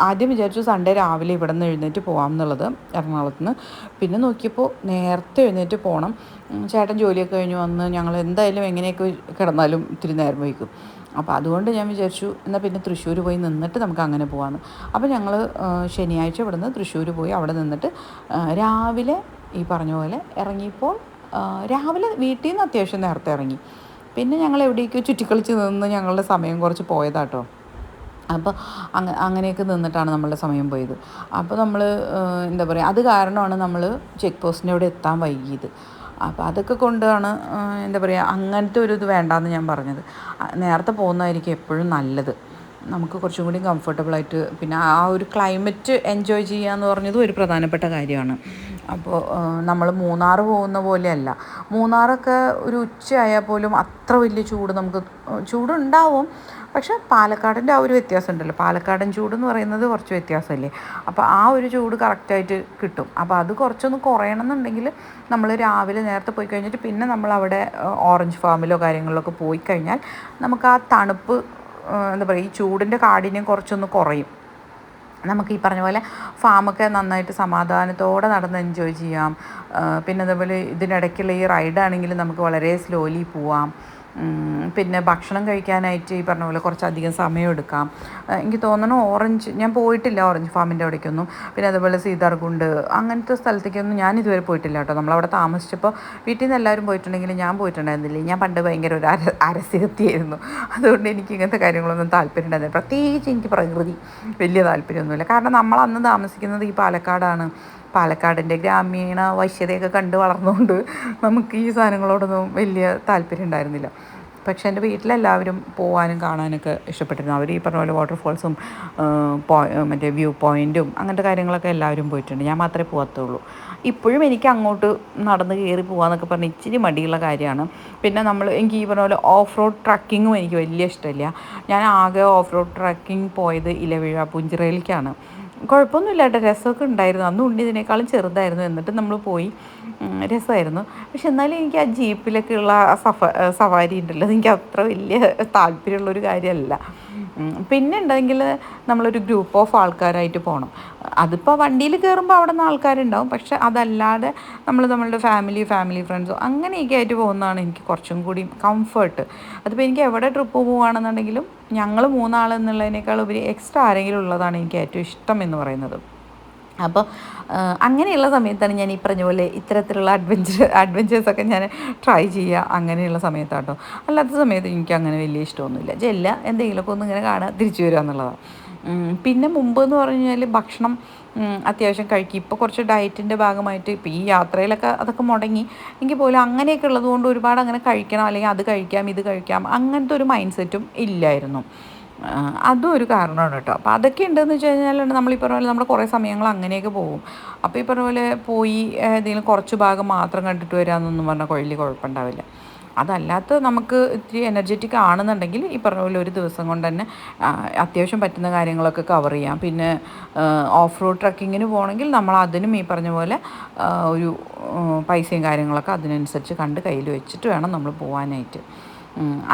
ആദ്യം വിചാരിച്ചു സൺഡേ രാവിലെ ഇവിടെ നിന്ന് എഴുന്നേറ്റ് പോകാം എന്നുള്ളത്, എറണാകുളത്ത് നിന്ന്. പിന്നെ നോക്കിയപ്പോൾ നേരത്തെ എഴുന്നേറ്റ് പോകണം. ചേട്ടൻ ജോലിയൊക്കെ കഴിഞ്ഞ് വന്ന് ഞങ്ങൾ എന്തായാലും എങ്ങനെയൊക്കെ കിടന്നാലും ഇത്തിരി നേരം വൈകും. അപ്പോൾ അതുകൊണ്ട് ഞാൻ വിചാരിച്ചു എന്നാൽ പിന്നെ തൃശ്ശൂർ പോയി നിന്നിട്ട് നമുക്ക് അങ്ങനെ പോകാമെന്ന്. അപ്പോൾ ഞങ്ങൾ ശനിയാഴ്ച ഇവിടെ നിന്ന് തൃശ്ശൂർ പോയി അവിടെ നിന്നിട്ട് രാവിലെ ഈ പറഞ്ഞ പോലെ ഇറങ്ങിയപ്പോൾ രാവിലെ വീട്ടിൽ നിന്ന് അത്യാവശ്യം നേരത്തെ ഇറങ്ങി. പിന്നെ ഞങ്ങൾ എവിടേക്കോ ചുറ്റിക്കളിച്ച് നിന്ന് ഞങ്ങളുടെ സമയം കുറച്ച് പോയതാട്ടോ. അപ്പോൾ അങ്ങനെയൊക്കെ നിന്നിട്ടാണ് നമ്മളുടെ സമയം പോയത്. അപ്പോൾ നമ്മൾ എന്താ പറയുക, അത് കാരണമാണ് നമ്മൾ ചെക്ക് പോസ്റ്റിൻ്റെ അവിടെ എത്താൻ വൈകിയത്. അപ്പോൾ അതൊക്കെ കൊണ്ടാണ് എന്താ പറയുക, അങ്ങനത്തെ ഒരു ഇത് വേണ്ടാന്ന് ഞാൻ പറഞ്ഞത്. നേരത്തെ പോകുന്നതായിരിക്കും എപ്പോഴും നല്ലത്, നമുക്ക് കുറച്ചും കൂടി കംഫർട്ടബിളായിട്ട്. പിന്നെ ആ ഒരു ക്ലൈമറ്റ് എൻജോയ് ചെയ്യുക എന്ന് പറഞ്ഞതും ഒരു പ്രധാനപ്പെട്ട കാര്യമാണ്. അപ്പോൾ നമ്മൾ മൂന്നാർ പോകുന്ന പോലെയല്ല. മൂന്നാറൊക്കെ ഒരു ഉച്ചയായാൽ പോലും അത്ര വലിയ ചൂടുണ്ടാവും. പക്ഷേ പാലക്കാടിൻ്റെ ആ ഒരു വ്യത്യാസം ഉണ്ടല്ലോ, പാലക്കാടൻ ചൂട് എന്ന് പറയുന്നത് കുറച്ച് വ്യത്യാസമല്ലേ. അപ്പോൾ ആ ഒരു ചൂട് കറക്റ്റായിട്ട് കിട്ടും. അപ്പോൾ അത് കുറച്ചൊന്ന് കുറയണം എന്നുണ്ടെങ്കിൽ നമ്മൾ രാവിലെ നേരത്തെ പോയി കഴിഞ്ഞിട്ട് പിന്നെ നമ്മളവിടെ ഓറഞ്ച് ഫാമിലോ കാര്യങ്ങളിലൊക്കെ പോയി കഴിഞ്ഞാൽ നമുക്ക് ആ തണുപ്പ് എന്താ പറയുക, ഈ ചൂടിൻ്റെ കാഠിന്യം കുറച്ചൊന്ന് കുറയും. നമുക്ക് ഈ പറഞ്ഞ പോലെ ഫാമൊക്കെ നന്നായിട്ട് സമാധാനത്തോടെ നടന്ന് എൻജോയ് ചെയ്യാം. പിന്നെ അതേപോലെ ഇതിനിടയ്ക്കുള്ള ഈ റൈഡാണെങ്കിൽ നമുക്ക് വളരെ സ്ലോലി പോവാം. പിന്നെ ഭക്ഷണം കഴിക്കാനായിട്ട് ഈ പറഞ്ഞ പോലെ കുറച്ചധികം സമയം എടുക്കാം. എനിക്ക് തോന്നുന്നു ഞാൻ പോയിട്ടില്ല ഓറഞ്ച് ഫാമിൻ്റെ അവിടേക്കൊന്നും. പിന്നെ അതുപോലെ സീതാർകുണ്ട് അങ്ങനത്തെ സ്ഥലത്തേക്കൊന്നും ഞാൻ ഇതുവരെ പോയിട്ടില്ല കേട്ടോ. നമ്മളവിടെ താമസിച്ചപ്പോൾ വീട്ടിൽ നിന്ന് എല്ലാവരും പോയിട്ടുണ്ടെങ്കിൽ ഞാൻ പോയിട്ടുണ്ടായിരുന്നില്ല. ഞാൻ പണ്ട് ഭയങ്കര ഒരു അരസികത്തിയായിരുന്നു. അതുകൊണ്ട് എനിക്ക് ഇങ്ങനത്തെ കാര്യങ്ങളൊന്നും താല്പര്യം ഉണ്ടായിരുന്നില്ല. പ്രത്യേകിച്ച് എനിക്ക് പ്രകൃതി വലിയ താല്പര്യമൊന്നുമില്ല. കാരണം നമ്മൾ അന്ന് താമസിക്കുന്നത് ഈ പാലക്കാടിൻ്റെ ഗ്രാമീണ വശ്യതയൊക്കെ കണ്ട് വളർന്നുകൊണ്ട് നമുക്ക് ഈ സാധനങ്ങളോടൊന്നും വലിയ താല്പര്യം ഉണ്ടായിരുന്നില്ല. പക്ഷേ എൻ്റെ വീട്ടിലെല്ലാവരും പോകാനും കാണാനൊക്കെ ഇഷ്ടപ്പെട്ടിരുന്നു. അവർ ഈ പറഞ്ഞ പോലെ വാട്ടർഫോൾസും മറ്റേ വ്യൂ പോയിൻറ്റും അങ്ങനത്തെ കാര്യങ്ങളൊക്കെ എല്ലാവരും പോയിട്ടുണ്ട്. ഞാൻ മാത്രമേ പോകാത്തുള്ളൂ. ഇപ്പോഴും എനിക്ക് അങ്ങോട്ട് നടന്ന് കയറി പോകാമെന്നൊക്കെ പറഞ്ഞാൽ ഇച്ചിരി മടിയുള്ള കാര്യമാണ്. പിന്നെ എനിക്ക് ഈ പറഞ്ഞ പോലെ ഓഫ് റോഡ് ട്രക്കിങ്ങും എനിക്ക് വലിയ ഇഷ്ടമില്ല. ഞാൻ ആകെ ഓഫ് റോഡ് ട്രക്കിംഗ് പോയത് ഇലവിഴ പുഞ്ചിറയിലേക്കാണ്. കുഴപ്പമൊന്നുമില്ല കേട്ടോ, രസമൊക്കെ ഉണ്ടായിരുന്നു. അന്ന് ഉണ്ണി ഇതിനേക്കാളും ചെറുതായിരുന്നു, എന്നിട്ട് നമ്മൾ പോയി, രസമായിരുന്നു. പക്ഷെ എന്നാലും എനിക്ക് ആ ജീപ്പിലൊക്കെയുള്ള സവാരി ഉണ്ടല്ലോ, എനിക്ക് അത്ര വലിയ താല്പര്യമുള്ളൊരു കാര്യമല്ല. പിന്നെ ഉണ്ടെങ്കിൽ നമ്മളൊരു ഗ്രൂപ്പ് ഓഫ് ആൾക്കാരായിട്ട് പോകണം. അതിപ്പോൾ വണ്ടിയിൽ കയറുമ്പോൾ അവിടെ നിന്ന് ആൾക്കാരുണ്ടാവും. പക്ഷെ അതല്ലാതെ നമ്മളുടെ ഫാമിലി ഫ്രണ്ട്സോ അങ്ങനെയൊക്കെ ആയിട്ട് പോകുന്നതാണ് എനിക്ക് കുറച്ചും കൂടി കംഫർട്ട്. അതിപ്പോൾ എനിക്ക് എവിടെ ട്രിപ്പ് പോവുകയാണെന്നുണ്ടെങ്കിലും ഞങ്ങൾ 3 ആൾ എന്നുള്ളതിനേക്കാൾ ഉപരി എക്സ്ട്രാ ആരെങ്കിലും ഉള്ളതാണ് എനിക്ക് ഏറ്റവും ഇഷ്ടം എന്ന് പറയുന്നത്. അപ്പോൾ അങ്ങനെയുള്ള സമയത്താണ് ഞാൻ ഈ പറഞ്ഞ പോലെ ഇത്തരത്തിലുള്ള അഡ്വഞ്ചേഴ്സൊക്കെ ഞാൻ ട്രൈ ചെയ്യുക, അങ്ങനെയുള്ള സമയത്താണ് കേട്ടോ. അല്ലാത്ത സമയത്ത് എനിക്ക് അങ്ങനെ വലിയ ഇഷ്ടമൊന്നുമില്ല. എന്തെങ്കിലുമൊക്കെ ഒന്ന് ഇങ്ങനെ കാണുക, തിരിച്ചു വരിക എന്നുള്ളതാണ്. പിന്നെ മുമ്പ് എന്ന് പറഞ്ഞു കഴിഞ്ഞാൽ ഭക്ഷണം അത്യാവശ്യം കഴിക്കും. ഇപ്പോൾ കുറച്ച് ഡയറ്റിൻ്റെ ഭാഗമായിട്ട് ഇപ്പോൾ ഈ യാത്രയിലൊക്കെ അതൊക്കെ മുടങ്ങി എങ്കിൽ പോലും അങ്ങനെയൊക്കെ ഉള്ളതുകൊണ്ട് ഒരുപാട് അങ്ങനെ കഴിക്കണം അല്ലെങ്കിൽ അത് കഴിക്കാം ഇത് കഴിക്കാം അങ്ങനത്തെ ഒരു മൈൻഡ് സെറ്റും ഇല്ലായിരുന്നു. അതും ഒരു കാരണമാണ് കേട്ടോ. അപ്പോൾ അതൊക്കെ ഉണ്ടെന്ന് വെച്ച് കഴിഞ്ഞാൽ നമ്മൾ ഈ പറഞ്ഞ പോലെ നമ്മുടെ കുറേ സമയങ്ങൾ അങ്ങനെയൊക്കെ പോകും. അപ്പോൾ ഈ പറഞ്ഞ പോലെ പോയി ഏതെങ്കിലും കുറച്ച് ഭാഗം മാത്രം കണ്ടിട്ട് വരാമെന്നൊന്നും പറഞ്ഞാൽ വലിയ കുഴപ്പമുണ്ടാവില്ല. അതല്ലാത്ത നമുക്ക് ഇത്തിരി എനർജറ്റിക് ആണെന്നുണ്ടെങ്കിൽ ഈ പറഞ്ഞ പോലെ ഒരു ദിവസം കൊണ്ട് തന്നെ അത്യാവശ്യം പറ്റുന്ന കാര്യങ്ങളൊക്കെ കവർ ചെയ്യാം. പിന്നെ ഓഫ് റോഡ് ട്രക്കിങ്ങിന് പോകണമെങ്കിൽ നമ്മൾ അതിനും ഈ പറഞ്ഞ പോലെ ഒരു പൈസയും കാര്യങ്ങളൊക്കെ അതിനനുസരിച്ച് കണ്ട് കയ്യിൽ വെച്ചിട്ട് വേണം നമ്മൾ പോകാനായിട്ട്.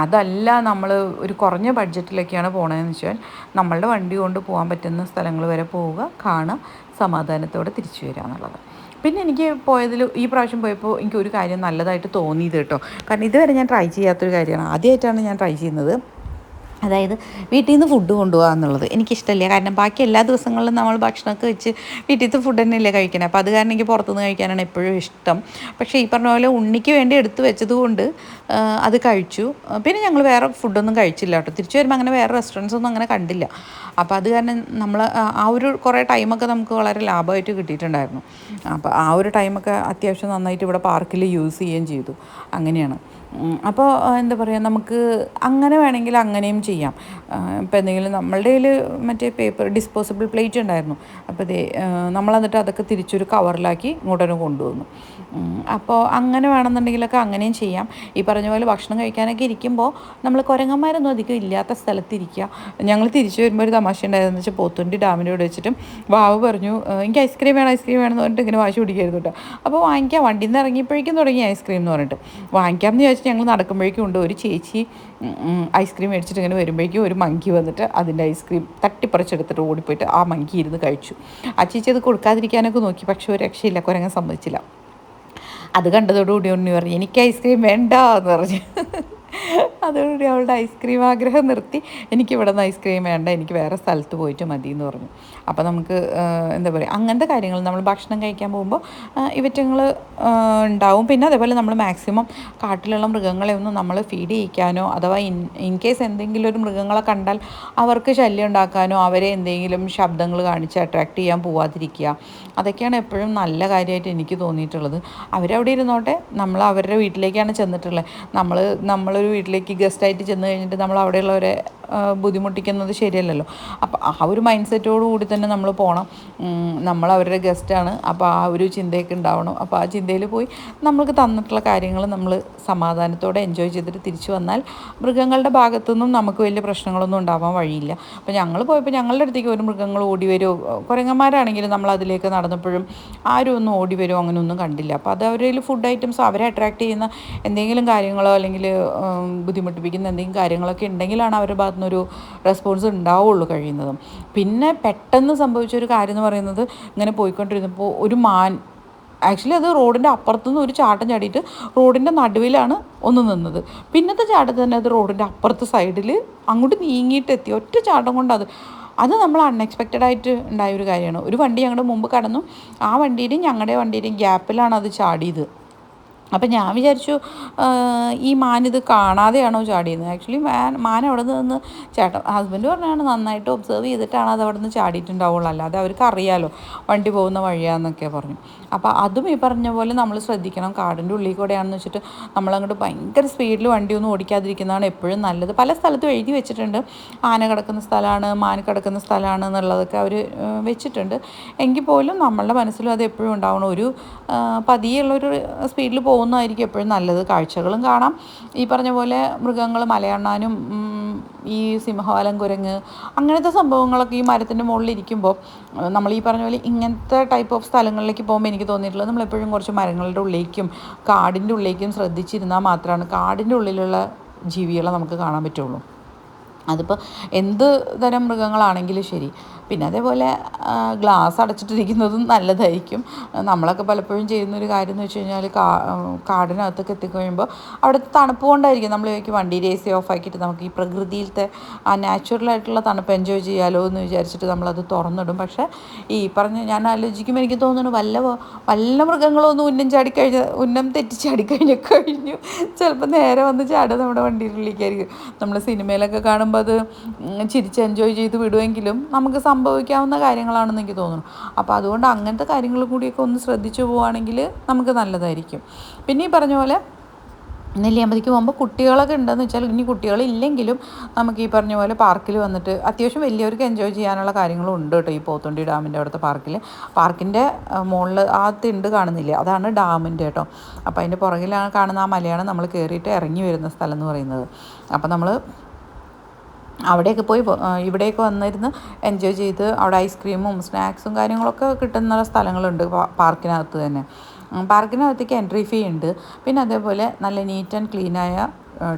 അതല്ല നമ്മൾ ഒരു കുറഞ്ഞ ബഡ്ജറ്റിലൊക്കെയാണ് പോകണതെന്ന് വെച്ചാൽ നമ്മളുടെ വണ്ടി കൊണ്ട് പോകാൻ പറ്റുന്ന സ്ഥലങ്ങൾ വരെ പോവുക, കാണുക, സമാധാനത്തോടെ തിരിച്ചു വരിക എന്നുള്ളത്. പിന്നെ എനിക്ക് പോയതിൽ ഈ പ്രാവശ്യം പോയപ്പോൾ എനിക്ക് ഒരു കാര്യം നല്ലതായിട്ട് തോന്നിയത് കേട്ടോ. കാരണം ഇതുവരെ ഞാൻ ട്രൈ ചെയ്യാത്തൊരു കാര്യമാണ്, ആദ്യമായിട്ടാണ് ഞാൻ ട്രൈ ചെയ്യുന്നത്. അതായത് വീട്ടിൽ നിന്ന് ഫുഡ് കൊണ്ടുപോകുക എന്നുള്ളത് എനിക്കിഷ്ടമില്ല. കാരണം ബാക്കി എല്ലാ ദിവസങ്ങളിലും നമ്മൾ ഭക്ഷണമൊക്കെ വെച്ച് വീട്ടിലത്തെ ഫുഡ് തന്നെയല്ലേ കഴിക്കണേ. അപ്പോൾ അത് കാരണം എനിക്ക് പുറത്തുനിന്ന് കഴിക്കാനാണ് എപ്പോഴും ഇഷ്ടം. പക്ഷേ ഈ പറഞ്ഞ പോലെ ഉണ്ണിക്ക് വേണ്ടി എടുത്ത് വെച്ചതുകൊണ്ട് അത് കഴിച്ചു. പിന്നെ ഞങ്ങൾ വേറെ ഫുഡൊന്നും കഴിച്ചില്ല കേട്ടോ. തിരിച്ചു വരുമ്പോൾ അങ്ങനെ വേറെ റെസ്റ്റോറൻറ്റ്സൊന്നും അങ്ങനെ കണ്ടില്ല. അപ്പോൾ അത് കാരണം നമ്മൾ ആ ഒരു കുറേ ടൈമൊക്കെ നമുക്ക് വളരെ ലാഭമായിട്ട് കിട്ടിയിട്ടുണ്ടായിരുന്നു. അപ്പോൾ ആ ഒരു ടൈമൊക്കെ അത്യാവശ്യം നന്നായിട്ട് ഇവിടെ പാർക്കിൽ യൂസ് ചെയ്യുകയും ചെയ്തു. അങ്ങനെയാണ്. അപ്പോൾ എന്താ പറയുക, നമുക്ക് അങ്ങനെ വേണമെങ്കിൽ അങ്ങനെയും ചെയ്യാം. ഇപ്പോൾ എന്തെങ്കിലും നമ്മളുടെ കയ്യിൽ മറ്റേ പേപ്പർ ഡിസ്പോസിബിൾ പ്ലേറ്റ് ഉണ്ടായിരുന്നു. അപ്പോൾ നമ്മൾ എന്നിട്ട് അതൊക്കെ തിരിച്ചൊരു കവറിലാക്കി ഇങ്ങോട്ടൊരു കൊണ്ടുവന്നു. അപ്പോൾ അങ്ങനെ വേണമെന്നുണ്ടെങ്കിലൊക്കെ അങ്ങനെയും ചെയ്യാം. ഈ പറഞ്ഞ പോലെ ഭക്ഷണം കഴിക്കാനൊക്കെ ഇരിക്കുമ്പോൾ നമ്മൾ കുരങ്ങന്മാരൊന്നും അധികം ഇല്ലാത്ത സ്ഥലത്തിരിക്കുക. ഞങ്ങൾ തിരിച്ചു വരുമ്പോൾ ഒരു തമാശ ഉണ്ടായതെന്ന് വെച്ചാൽ പോത്തുണ്ടി ഡാമിൻ്റെ ഇവിടെ വെച്ചിട്ട് വാവ് പറഞ്ഞു എനിക്ക് ഐസ്ക്രീം വേണം എന്ന് പറഞ്ഞിട്ട് ഇങ്ങനെ വാശി പിടിക്കായിരുന്നു കേട്ടോ. അപ്പോൾ വാങ്ങിക്കാം, വണ്ടിയിൽ നിന്ന് ഇറങ്ങിയപ്പോഴേക്കും തുടങ്ങി ഐസ്ക്രീം എന്ന് പറഞ്ഞിട്ട് വാങ്ങിക്കാമെന്ന് ചോദിച്ചാൽ ഞങ്ങൾ നടക്കുമ്പോഴേക്കും ഉണ്ട് ഒരു ചേച്ചി ഐസ്ക്രീം മേടിച്ചിട്ട് ഇങ്ങനെ വരുമ്പോഴേക്കും ഒരു മങ്കി വന്നിട്ട് അതിൻ്റെ ഐസ്ക്രീം തട്ടിപ്പറിച്ചെടുത്തിട്ട് ഓടിപ്പോയിട്ട് ആ മങ്കി ഇരുന്ന് കഴിച്ചു. ആ ചേച്ചി അത് കൊടുക്കാതിരിക്കാനൊക്കെ നോക്കി, പക്ഷെ ഒരു രക്ഷയില്ല, കുരങ്ങൻ സമ്മതിച്ചില്ല. അത് കണ്ടതോടുകൂടി ഉണ്ണി പറഞ്ഞു എനിക്ക് ഐസ്ക്രീം വേണ്ട എന്ന് പറഞ്ഞു. അതോടുകൂടി അവളുടെ ഐസ്ക്രീം ആഗ്രഹം നിർത്തി. എനിക്കിവിടെ നിന്ന് ഐസ്ക്രീം വേണ്ട, എനിക്ക് വേറെ സ്ഥലത്ത് പോയിട്ട് മതി എന്ന് പറഞ്ഞു. അപ്പോൾ നമുക്ക് എന്താ പറയുക, അങ്ങനത്തെ കാര്യങ്ങൾ നമ്മൾ ഭക്ഷണം കഴിക്കാൻ പോകുമ്പോൾ ഇവറ്റങ്ങൾ ഉണ്ടാവും. പിന്നെ അതേപോലെ നമ്മൾ മാക്സിമം കാട്ടിലുള്ള മൃഗങ്ങളെ ഒന്നും നമ്മൾ ഫീഡ് ചെയ്യിക്കാനോ അഥവാ ഇൻ കേസ് എന്തെങ്കിലും ഒരു മൃഗങ്ങളെ കണ്ടാൽ അവർക്ക് ശല്യം ഉണ്ടാക്കാനോ അവരെ എന്തെങ്കിലും ശബ്ദങ്ങൾ കാണിച്ച് അട്രാക്റ്റ് ചെയ്യാൻ പോവാതിരിക്കുക. അതൊക്കെയാണ് എപ്പോഴും നല്ല കാര്യമായിട്ട് എനിക്ക് തോന്നിയിട്ടുള്ളത്. അവരവിടെ ഇരുന്നോട്ടെ, നമ്മൾ അവരുടെ വീട്ടിലേക്കാണ് ചെന്നിട്ടുള്ളത്. നമ്മളൊരു വീട്ടിലേക്ക് ഗസ്റ്റായിട്ട് ചെന്ന് കഴിഞ്ഞിട്ട് നമ്മൾ അവിടെയുള്ളവരെ ബുദ്ധിമുട്ടിക്കുന്നത് ശരിയല്ലല്ലോ. അപ്പോൾ ആ ഒരു മൈൻഡ് സെറ്റോടു കൂടി തന്നെ നമ്മൾ പോകണം. നമ്മൾ അവരുടെ ഗസ്റ്റാണ്, അപ്പോൾ ആ ഒരു ചിന്തയൊക്കെ ഉണ്ടാവണം. അപ്പോൾ ആ ചിന്തയിൽ പോയി നമ്മൾക്ക് തന്നിട്ടുള്ള കാര്യങ്ങൾ നമ്മൾ സമാധാനത്തോടെ എൻജോയ് ചെയ്തിട്ട് തിരിച്ചു വന്നാൽ മൃഗങ്ങളുടെ ഭാഗത്തുനിന്നും നമുക്ക് വലിയ പ്രശ്നങ്ങളൊന്നും ഉണ്ടാവാൻ വഴിയില്ല. അപ്പോൾ ഞങ്ങൾ പോയപ്പോൾ ഞങ്ങളുടെ അടുത്തേക്ക് ഒരു മൃഗങ്ങൾ ഓടി വരുമോ, കുരങ്ങന്മാരാണെങ്കിലും നമ്മൾ അതിലേക്ക് നടന്നപ്പോഴും ആരും ഒന്നും ഓടി വരുമോ അങ്ങനെയൊന്നും കണ്ടില്ല. അപ്പോൾ അത് അവരിൽ ഫുഡ് ഐറ്റംസ് അവരെ അട്രാക്റ്റ് ചെയ്യുന്ന എന്തെങ്കിലും കാര്യങ്ങളോ അല്ലെങ്കിൽ ബുദ്ധിമുട്ടിപ്പിക്കുന്ന എന്തെങ്കിലും കാര്യങ്ങളൊക്കെ ഉണ്ടെങ്കിലാണ് അവരുടെ ഭാഗത്തു നിന്നൊരു റെസ്പോൺസ് ഉണ്ടാവുള്ളൂ കഴിയുന്നതും. പിന്നെ പെട്ടെന്ന് സംഭവിച്ചൊരു കാര്യം എന്ന് പറയുന്നത്, ഇങ്ങനെ പോയിക്കൊണ്ടിരുന്നപ്പോൾ ഒരു മാൻ ആക്ച്വലി അത് റോഡിൻ്റെ അപ്പുറത്തുനിന്ന് ഒരു ചാട്ടം ചാടിയിട്ട് റോഡിൻ്റെ നടുവിലാണ് ഒന്ന് നിന്നത്. പിന്നത്തെ ചാട്ടത്തിൽ തന്നെ അത് റോഡിൻ്റെ അപ്പുറത്തെ സൈഡിൽ അങ്ങോട്ട് നീങ്ങിയിട്ടെത്തി. ഒറ്റ ചാട്ടം കൊണ്ട് അത് നമ്മൾ അൺഎക്സ്പെക്റ്റഡ് ആയിട്ട് ഉണ്ടായൊരു കാര്യമാണ്. ഒരു വണ്ടി ഞങ്ങളുടെ മുമ്പ് കടന്നു, ആ വണ്ടിയുടെയും ഞങ്ങളുടെ വണ്ടിയുടെയും ഗ്യാപ്പിലാണ് അത് ചാടിയത്. അപ്പം ഞാൻ വിചാരിച്ചു ഈ മാനിത് കാണാതെയാണോ ചാടിയത്. ആക്ച്വലി മാൻ അവിടെ നിന്ന് ഹസ്ബൻഡ് പറഞ്ഞാണ് നന്നായിട്ട് ഒബ്സർവ് ചെയ്തിട്ടാണ് അത് അവിടെ നിന്ന് ചാടിയിട്ടുണ്ടാവുള്ളൂ, അല്ലാതെ അവർക്ക് അറിയാമല്ലോ വണ്ടി പോകുന്ന വഴിയാന്നൊക്കെ പറഞ്ഞു. അപ്പോൾ അതും ഈ പറഞ്ഞ പോലെ നമ്മൾ ശ്രദ്ധിക്കണം. കാടിൻ്റെ ഉള്ളിൽ കൂടെയാണെന്ന് വെച്ചിട്ട് നമ്മളങ്ങോട്ട് ഭയങ്കര സ്പീഡിൽ വണ്ടിയൊന്നും ഓടിക്കാതിരിക്കുന്നതാണ് എപ്പോഴും നല്ലത്. പല സ്ഥലത്തും എഴുതി വെച്ചിട്ടുണ്ട് ആന കിടക്കുന്ന സ്ഥലമാണ്, മാൻ കിടക്കുന്ന സ്ഥലമാണ് എന്നുള്ളതൊക്കെ അവർ വെച്ചിട്ടുണ്ട്. എങ്കിൽ പോലും നമ്മളുടെ മനസ്സിലും അത് എപ്പോഴും ഉണ്ടാവണം. ഒരു പതിയുള്ളൊരു സ്പീഡിൽ പോകുന്നതായിരിക്കും എപ്പോഴും നല്ലത്. കാഴ്ചകളും കാണാം, ഈ പറഞ്ഞ പോലെ മൃഗങ്ങൾ മലയണ്ണാനും ഈ സിംഹവാലൻ കുരങ്ങ് അങ്ങനത്തെ സംഭവങ്ങളൊക്കെ ഈ മരത്തിൻ്റെ മുകളിൽ ഇരിക്കുമ്പോൾ നമ്മൾ ഈ പറഞ്ഞ പോലെ ഇങ്ങനത്തെ ടൈപ്പ് ഓഫ് സ്ഥലങ്ങളിലേക്ക് പോകുമ്പോൾ എനിക്ക് തോന്നിയിട്ടുള്ളത് നമ്മളെപ്പോഴും കുറച്ച് മരങ്ങളുടെ ഉള്ളിലേക്കും കാടിൻ്റെ ഉള്ളിലേക്കും ശ്രദ്ധിച്ചിരുന്നാൽ മാത്രമാണ് കാടിൻ്റെ ഉള്ളിലുള്ള ജീവികളെ നമുക്ക് കാണാൻ പറ്റുള്ളൂ. അതിപ്പോൾ എന്ത് തരം മൃഗങ്ങളാണെങ്കിലും ശരി. പിന്നെ അതേപോലെ ഗ്ലാസ് അടച്ചിട്ടിരിക്കുന്നതും നല്ലതായിരിക്കും. നമ്മളൊക്കെ പലപ്പോഴും ചെയ്യുന്നൊരു കാര്യം എന്ന് വെച്ച് കഴിഞ്ഞാൽ കാടിനകത്തൊക്കെ എത്തിക്കഴിയുമ്പോൾ അവിടുത്തെ തണുപ്പ് കൊണ്ടായിരിക്കും നമ്മൾ ചോദിക്കും വണ്ടിയിൽ AC ഓഫ് ആക്കിയിട്ട് നമുക്ക് ഈ പ്രകൃതിയിലത്തെ ആ നാച്ചുറലായിട്ടുള്ള തണുപ്പ് എൻജോയ് ചെയ്യാമല്ലോ എന്ന് വിചാരിച്ചിട്ട് നമ്മളത് തുറന്നിടും. പക്ഷേ ഈ ഞാൻ ആലോചിക്കുമ്പോൾ എനിക്ക് തോന്നുന്നു വല്ല മൃഗങ്ങളൊന്നും ഉന്നം തെറ്റി ചാടിക്കഴിഞ്ഞു ചിലപ്പോൾ നേരെ വന്ന് ചാടുക നമ്മുടെ വണ്ടിയിലുള്ളിലേക്കായിരിക്കും. നമ്മൾ സിനിമയിലൊക്കെ കാണുമ്പോൾ അത് ചിരിച്ച് എൻജോയ് ചെയ്ത് വിടുമെങ്കിലും നമുക്ക് സംഭവിക്കാവുന്ന കാര്യങ്ങളാണെന്ന് എനിക്ക് തോന്നുന്നു. അപ്പോൾ അതുകൊണ്ട് അങ്ങനത്തെ കാര്യങ്ങളും കൂടിയൊക്കെ ഒന്ന് ശ്രദ്ധിച്ചു പോവുകയാണെങ്കിൽ നമുക്ക് നല്ലതായിരിക്കും. പിന്നെ ഈ പറഞ്ഞ പോലെ നെല്ലിയാമ്പതിക്ക് പോകുമ്പോൾ കുട്ടികളൊക്കെ ഉണ്ടെന്ന് വെച്ചാൽ, ഇനി കുട്ടികളില്ലെങ്കിലും നമുക്ക് ഈ പറഞ്ഞ പോലെ പാർക്കിൽ വന്നിട്ട് അത്യാവശ്യം വലിയവർക്ക് എൻജോയ് ചെയ്യാനുള്ള കാര്യങ്ങളും ഉണ്ട് കേട്ടോ ഈ പോത്തുണ്ടി ഡാമിൻ്റെ അവിടുത്തെ പാർക്കിൽ. പാർക്കിൻ്റെ മുകളിൽ ആ തിണ്ട് കാണുന്നില്ലേ, അതാണ് ഡാമിൻ്റെ കേട്ടോ. അപ്പോൾ അതിൻ്റെ പുറകിലാണ് കാണുന്ന ആ മലയാണ് നമ്മൾ കയറിയിട്ട് ഇറങ്ങി വരുന്ന സ്ഥലം എന്ന് പറയുന്നത്. അപ്പോൾ നമ്മൾ അവിടെയൊക്കെ പോയി ഇവിടെയൊക്കെ വന്നിരുന്ന് എൻജോയ് ചെയ്ത് അവിടെ ഐസ്ക്രീമും സ്നാക്സും കാര്യങ്ങളൊക്കെ കിട്ടുന്ന സ്ഥലങ്ങളുണ്ട് പാർക്കിനകത്ത് തന്നെ. പാർക്കിനകത്തേക്ക് എൻട്രി ഫീ ഉണ്ട്. പിന്നെ അതേപോലെ നല്ല നീറ്റ് ആൻഡ് ക്ലീനായ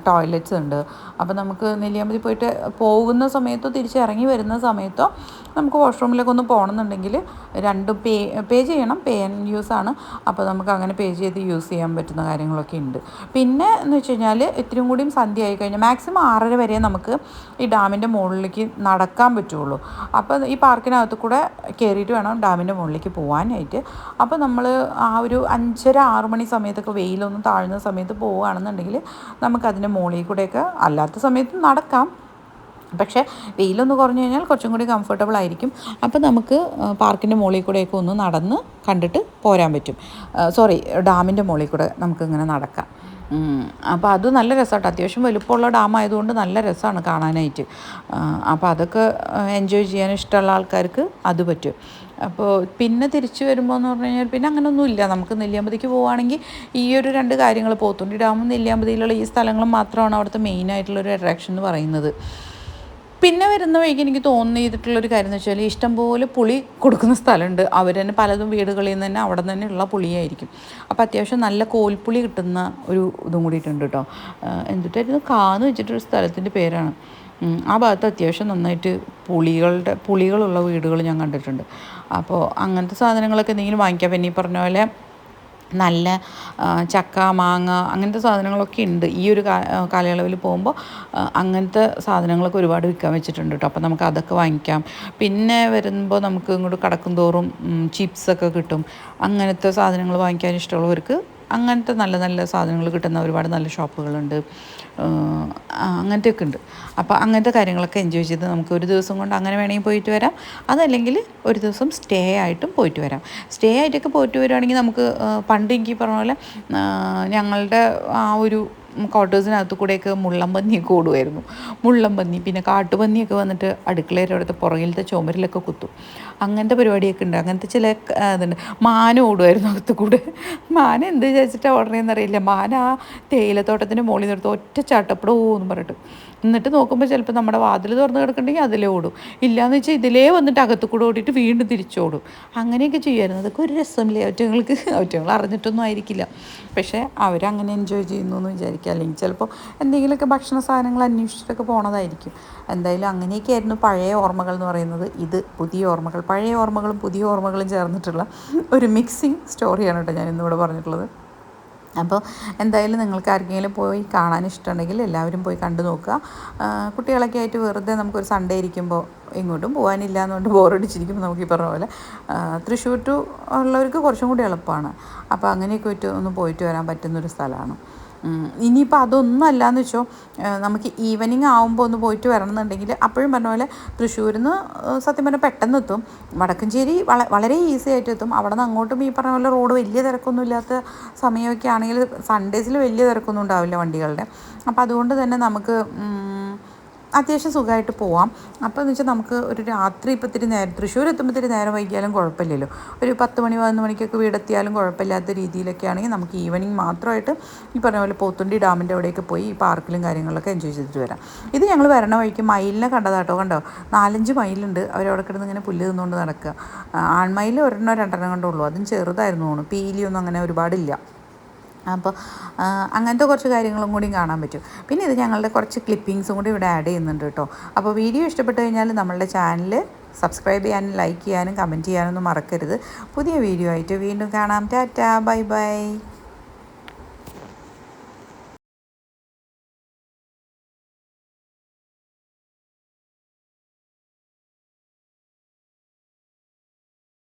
ടോയ്ലറ്റ്സ് ഉണ്ട്. അപ്പോൾ നമുക്ക് നെല്ലിയാമ്പതി പോയിട്ട് പോകുന്ന സമയത്തോ തിരിച്ച് ഇറങ്ങി വരുന്ന സമയത്തോ നമുക്ക് വാഷ്റൂമിലൊക്കെ ഒന്ന് പോകണമെന്നുണ്ടെങ്കിൽ രണ്ടും പേ ചെയ്യണം. പേ ആൻഡ് യൂസ് ആണ്. അപ്പോൾ നമുക്ക് അങ്ങനെ പേ ചെയ്ത് യൂസ് ചെയ്യാൻ പറ്റുന്ന കാര്യങ്ങളൊക്കെ ഉണ്ട്. പിന്നെ എന്ന് വെച്ച് കഴിഞ്ഞാൽ ഇത്തിരിയും കൂടിയും സന്ധ്യ ആയി കഴിഞ്ഞാൽ മാക്സിമം 6:30 വരെ നമുക്ക് ഈ ഡാമിൻ്റെ മുകളിലേക്ക് നടക്കാൻ പറ്റുള്ളൂ. അപ്പോൾ ഈ പാർക്കിനകത്ത് കൂടെ കയറിയിട്ട് വേണം ഡാമിൻ്റെ മുകളിലേക്ക് പോകാനായിട്ട്. അപ്പോൾ നമ്മൾ ആ ഒരു 5:30-6 മണി സമയത്തൊക്കെ വെയിലൊന്നും താഴ്ന്ന സമയത്ത് പോവുകയാണെന്നുണ്ടെങ്കിൽ നമുക്കതിൻ്റെ മുകളിൽ കൂടെയൊക്കെ, അല്ലാത്ത സമയത്ത് നടക്കാം, പക്ഷേ വെയിലൊന്ന് കുറഞ്ഞു കഴിഞ്ഞാൽ കുറച്ചും കൂടി കംഫർട്ടബിൾ ആയിരിക്കും. അപ്പോൾ നമുക്ക് പാർക്കിൻ്റെ മുകളിൽ കൂടെയൊക്കെ ഒന്ന് നടന്ന് കണ്ടിട്ട് പോരാൻ പറ്റും. ഡാമിൻ്റെ മുകളിൽ കൂടെ നമുക്കിങ്ങനെ നടക്കാം. അപ്പോൾ അത് നല്ല രസമാട്ടോ. അത്യാവശ്യം വലുപ്പമുള്ള ഡാമായതുകൊണ്ട് നല്ല രസമാണ് കാണാനായിട്ട്. അപ്പോൾ അതൊക്കെ എൻജോയ് ചെയ്യാൻ ഇഷ്ടമുള്ള ആൾക്കാർക്ക് അത് പറ്റും. അപ്പോൾ പിന്നെ തിരിച്ചു വരുമ്പോൾ എന്ന് പറഞ്ഞു കഴിഞ്ഞാൽ പിന്നെ അങ്ങനെയൊന്നുമില്ല. നമുക്ക് നെല്ലിയാമ്പതിക്ക് പോവുകയാണെങ്കിൽ ഈ ഒരു 2 കാര്യങ്ങൾ, പോത്തുണ്ടി ഡാമും നെല്ലിയാമ്പതിയിലുള്ള ഈ സ്ഥലങ്ങളും മാത്രമാണ് അവിടുത്തെ മെയിനായിട്ടുള്ളൊരു അട്രാക്ഷൻ എന്ന് പറയുന്നത്. പിന്നെ വരുന്ന വഴിക്ക് എനിക്ക് തോന്നിയിട്ടുള്ളൊരു കാര്യം എന്ന് വെച്ചാൽ ഇഷ്ടംപോലെ പുളി കൊടുക്കുന്ന സ്ഥലമുണ്ട്. അവർ തന്നെ പലതും വീടുകളിൽ നിന്ന് തന്നെ അവിടെ തന്നെ ഉള്ള പുളിയായിരിക്കും. അപ്പോൾ അത്യാവശ്യം നല്ല കോൽപ്പുളി കിട്ടുന്ന ഒരു ഇതും കൂടിയിട്ടുണ്ട് കേട്ടോ. എന്തിട്ടായിരുന്നു കാന്ന് വെച്ചിട്ടൊരു സ്ഥലത്തിൻ്റെ പേരാണ്. ആ ഭാഗത്ത് അത്യാവശ്യം നന്നായിട്ട് പുളികളുള്ള വീടുകൾ ഞാൻ കണ്ടിട്ടുണ്ട്. അപ്പോൾ അങ്ങനത്തെ സാധനങ്ങളൊക്കെ എന്തെങ്കിലും വാങ്ങിക്കാം. പിന്നെ ഈ പറഞ്ഞ പോലെ നല്ല ചക്ക, മാങ്ങ അങ്ങനത്തെ സാധനങ്ങളൊക്കെ ഉണ്ട്. ഈ ഒരു കാലയളവിൽ പോകുമ്പോൾ അങ്ങനത്തെ സാധനങ്ങളൊക്കെ ഒരുപാട് വിൽക്കാൻ വെച്ചിട്ടുണ്ട് കേട്ടോ. അപ്പോൾ നമുക്ക് അതൊക്കെ വാങ്ങിക്കാം. പിന്നെ വരുമ്പോൾ നമുക്ക് ഇങ്ങോട്ട് കടക്കും തോറും ചിപ്സൊക്കെ കിട്ടും. അങ്ങനത്തെ സാധനങ്ങൾ വാങ്ങിക്കാൻ ഇഷ്ടമുള്ളവർക്ക് അങ്ങനത്തെ നല്ല നല്ല സാധനങ്ങൾ കിട്ടുന്ന ഒരുപാട് നല്ല ഷോപ്പുകളുണ്ട്. അങ്ങനത്തെയൊക്കെ ഉണ്ട്. അപ്പോൾ അങ്ങനത്തെ കാര്യങ്ങളൊക്കെ എൻജോയ് ചെയ്ത് നമുക്ക് ഒരു ദിവസം കൊണ്ട് അങ്ങനെ വേണമെങ്കിൽ പോയിട്ട് വരാം. അതല്ലെങ്കിൽ ഒരു ദിവസം സ്റ്റേ ആയിട്ടും പോയിട്ട് വരാം. സ്റ്റേ ആയിട്ടൊക്കെ പോയിട്ട് വരികയാണെങ്കിൽ നമുക്ക് പണ്ട് എനിക്ക് പറഞ്ഞ പോലെ ഞങ്ങളുടെ ആ ഒരു ക്വാർട്ടേഴ്സിനകത്ത് കൂടെയൊക്കെ മുള്ളംപന്നിയൊക്കെ ഓടുമായിരുന്നു. മുള്ളംപന്നി, പിന്നെ കാട്ടുപന്നിയൊക്കെ വന്നിട്ട് അടുക്കളയുടെ അടുത്ത് പുറകിലത്തെ ചുമരിലൊക്കെ കുത്തും. അങ്ങനത്തെ പരിപാടിയൊക്കെ ഉണ്ട്. അങ്ങനത്തെ ചില ഇതുണ്ട്. മാന ഓടുമായിരുന്നു അകത്ത് കൂടെ. മാന എന്ത് വിചാരിച്ചിട്ടാണ് ഓടണേന്ന് അറിയില്ല. മാന ആ തേയിലത്തോട്ടത്തിൻ്റെ മുകളിൽ നിർത്തും, ഒറ്റ ചാട്ടപ്പടോ എന്ന് പറഞ്ഞിട്ട്. എന്നിട്ട് നോക്കുമ്പോൾ ചിലപ്പോൾ നമ്മുടെ വാതിൽ തുറന്ന് കിടക്കുന്നുണ്ടെങ്കിൽ അതിലേ ഓടും. ഇല്ലയെന്ന് വെച്ചാൽ ഇതിലേ വന്നിട്ട് അകത്ത് കൂടെ ഓടിയിട്ട് വീണ്ടും തിരിച്ചോടും. അങ്ങനെയൊക്കെ ചെയ്യുമായിരുന്നു. അതൊക്കെ ഒരു രസമില്ലേ അവറ്റങ്ങൾ അറിഞ്ഞിട്ടൊന്നും ആയിരിക്കില്ല. പക്ഷേ അവരങ്ങനെ എൻജോയ് ചെയ്യുന്നു എന്ന് വിചാരിക്കുക. അല്ലെങ്കിൽ ചിലപ്പോൾ എന്തെങ്കിലുമൊക്കെ ഭക്ഷണ സാധനങ്ങൾ അന്വേഷിച്ചിട്ടൊക്കെ പോണതായിരിക്കും. എന്തായാലും അങ്ങനെയൊക്കെയായിരുന്നു പഴയ ഓർമ്മകൾ എന്ന് പറയുന്നത്. ഇത് പുതിയ ഓർമ്മകൾ, പഴയ ഓർമ്മകളും പുതിയ ഓർമ്മകളും ചേർന്നിട്ടുള്ള ഒരു മിക്സിങ് സ്റ്റോറിയാണ് കേട്ടോ ഞാൻ ഇന്നിവിടെ പറഞ്ഞിട്ടുള്ളത്. അപ്പോൾ എന്തായാലും നിങ്ങൾക്ക് ആർക്കെങ്കിലും പോയി കാണാൻ ഇഷ്ടമുണ്ടെങ്കിൽ എല്ലാവരും പോയി കണ്ടു നോക്കുക. കുട്ടികളൊക്കെ ആയിട്ട് വെറുതെ നമുക്കൊരു സൺഡേ ഇരിക്കുമ്പോൾ എങ്ങോട്ടും പോകാനില്ല എന്നുകൊണ്ട് ബോറടിച്ചിരിക്കുമ്പോൾ നമുക്ക് ഈ പറഞ്ഞ പോലെ തൃശ്ശൂർ ടു ഉള്ളവർക്ക് കുറച്ചും കൂടി എളുപ്പമാണ്. അപ്പോൾ അങ്ങനെയൊക്കെ ഒന്ന് പോയിട്ട് വരാൻ പറ്റുന്നൊരു സ്ഥലമാണ്. ഇനിയിപ്പോൾ അതൊന്നും അല്ലയെന്ന് വെച്ചോ, നമുക്ക് ഈവനിങ് ആകുമ്പോൾ ഒന്ന് പോയിട്ട് വരണം എന്നുണ്ടെങ്കിൽ അപ്പോഴും പറഞ്ഞ പോലെ തൃശ്ശൂരിൽ നിന്ന് സത്യം പറഞ്ഞാൽ പെട്ടെന്ന് എത്തും. വടക്കഞ്ചേരി വളരെ ഈസി ആയിട്ട് എത്തും. അവിടെ നിന്ന് അങ്ങോട്ടും ഈ പറഞ്ഞ പോലെ റോഡ് വലിയ തിരക്കൊന്നും ഇല്ലാത്ത സമയമൊക്കെ ആണെങ്കിൽ സൺഡേസിൽ വലിയ തിരക്കൊന്നും ഉണ്ടാവില്ല വണ്ടികളുടെ. അപ്പോൾ അതുകൊണ്ട് തന്നെ നമുക്ക് അത്യാവശ്യം സുഖമായിട്ട് പോവാം. അപ്പോൾ എന്ന് വെച്ചാൽ നമുക്ക് ഒരു രാത്രി ഇപ്പോൾ ഇത്തിരി നേരം തൃശ്ശൂർ എത്തുമ്പോൾ ഇത്തിരി നേരം വൈകിയാലും കുഴപ്പമില്ലല്ലോ. ഒരു 10 മണി 11 മണിക്കൊക്കെ വീടെത്തിയാലും കുഴപ്പമില്ലാത്ത രീതിയിലൊക്കെ ആണെങ്കിൽ നമുക്ക് ഈവനിങ് മാത്രമായിട്ട് ഈ പറഞ്ഞ പോലെ പോത്തുണ്ടി ഡാമിൻ്റെ അവിടെയൊക്കെ പോയി ഈ പാർക്കിലും കാര്യങ്ങളിലൊക്കെ എൻജോയ് ചെയ്തിട്ട് വരാം. ഇത് ഞങ്ങൾ വരണ വഴിക്ക് മയിലിനെ കണ്ടതാട്ടോ. കണ്ടോ, 4-5 മയിലുണ്ട്. അവരവിടെ കിടന്ന് ഇങ്ങനെ പുല്ല് തിന്നുകൊണ്ട് നടക്കുക. ആൺമയിൽ 1-2 കണ്ടുള്ളൂ. അതും ചെറുതായിരുന്നു തോന്നുന്നു. പീലിയൊന്നും അങ്ങനെ ഒരുപാടില്ല. അപ്പോൾ അങ്ങനത്തെ കുറച്ച് കാര്യങ്ങളും കൂടി കാണാൻ പറ്റും. പിന്നെ ഇത് ഞങ്ങളുടെ കുറച്ച് ക്ലിപ്പിങ്സും കൂടി ഇവിടെ ആഡ് ചെയ്യുന്നുണ്ട് കേട്ടോ. അപ്പോൾ വീഡിയോ ഇഷ്ടപ്പെട്ട് കഴിഞ്ഞാൽ നമ്മളുടെ ചാനൽ സബ്സ്ക്രൈബ് ചെയ്യാനും ലൈക്ക് ചെയ്യാനും കമൻറ്റ് ചെയ്യാനൊന്നും മറക്കരുത്. പുതിയ വീഡിയോ ആയിട്ട് വീണ്ടും കാണാം. Tata, bye bye.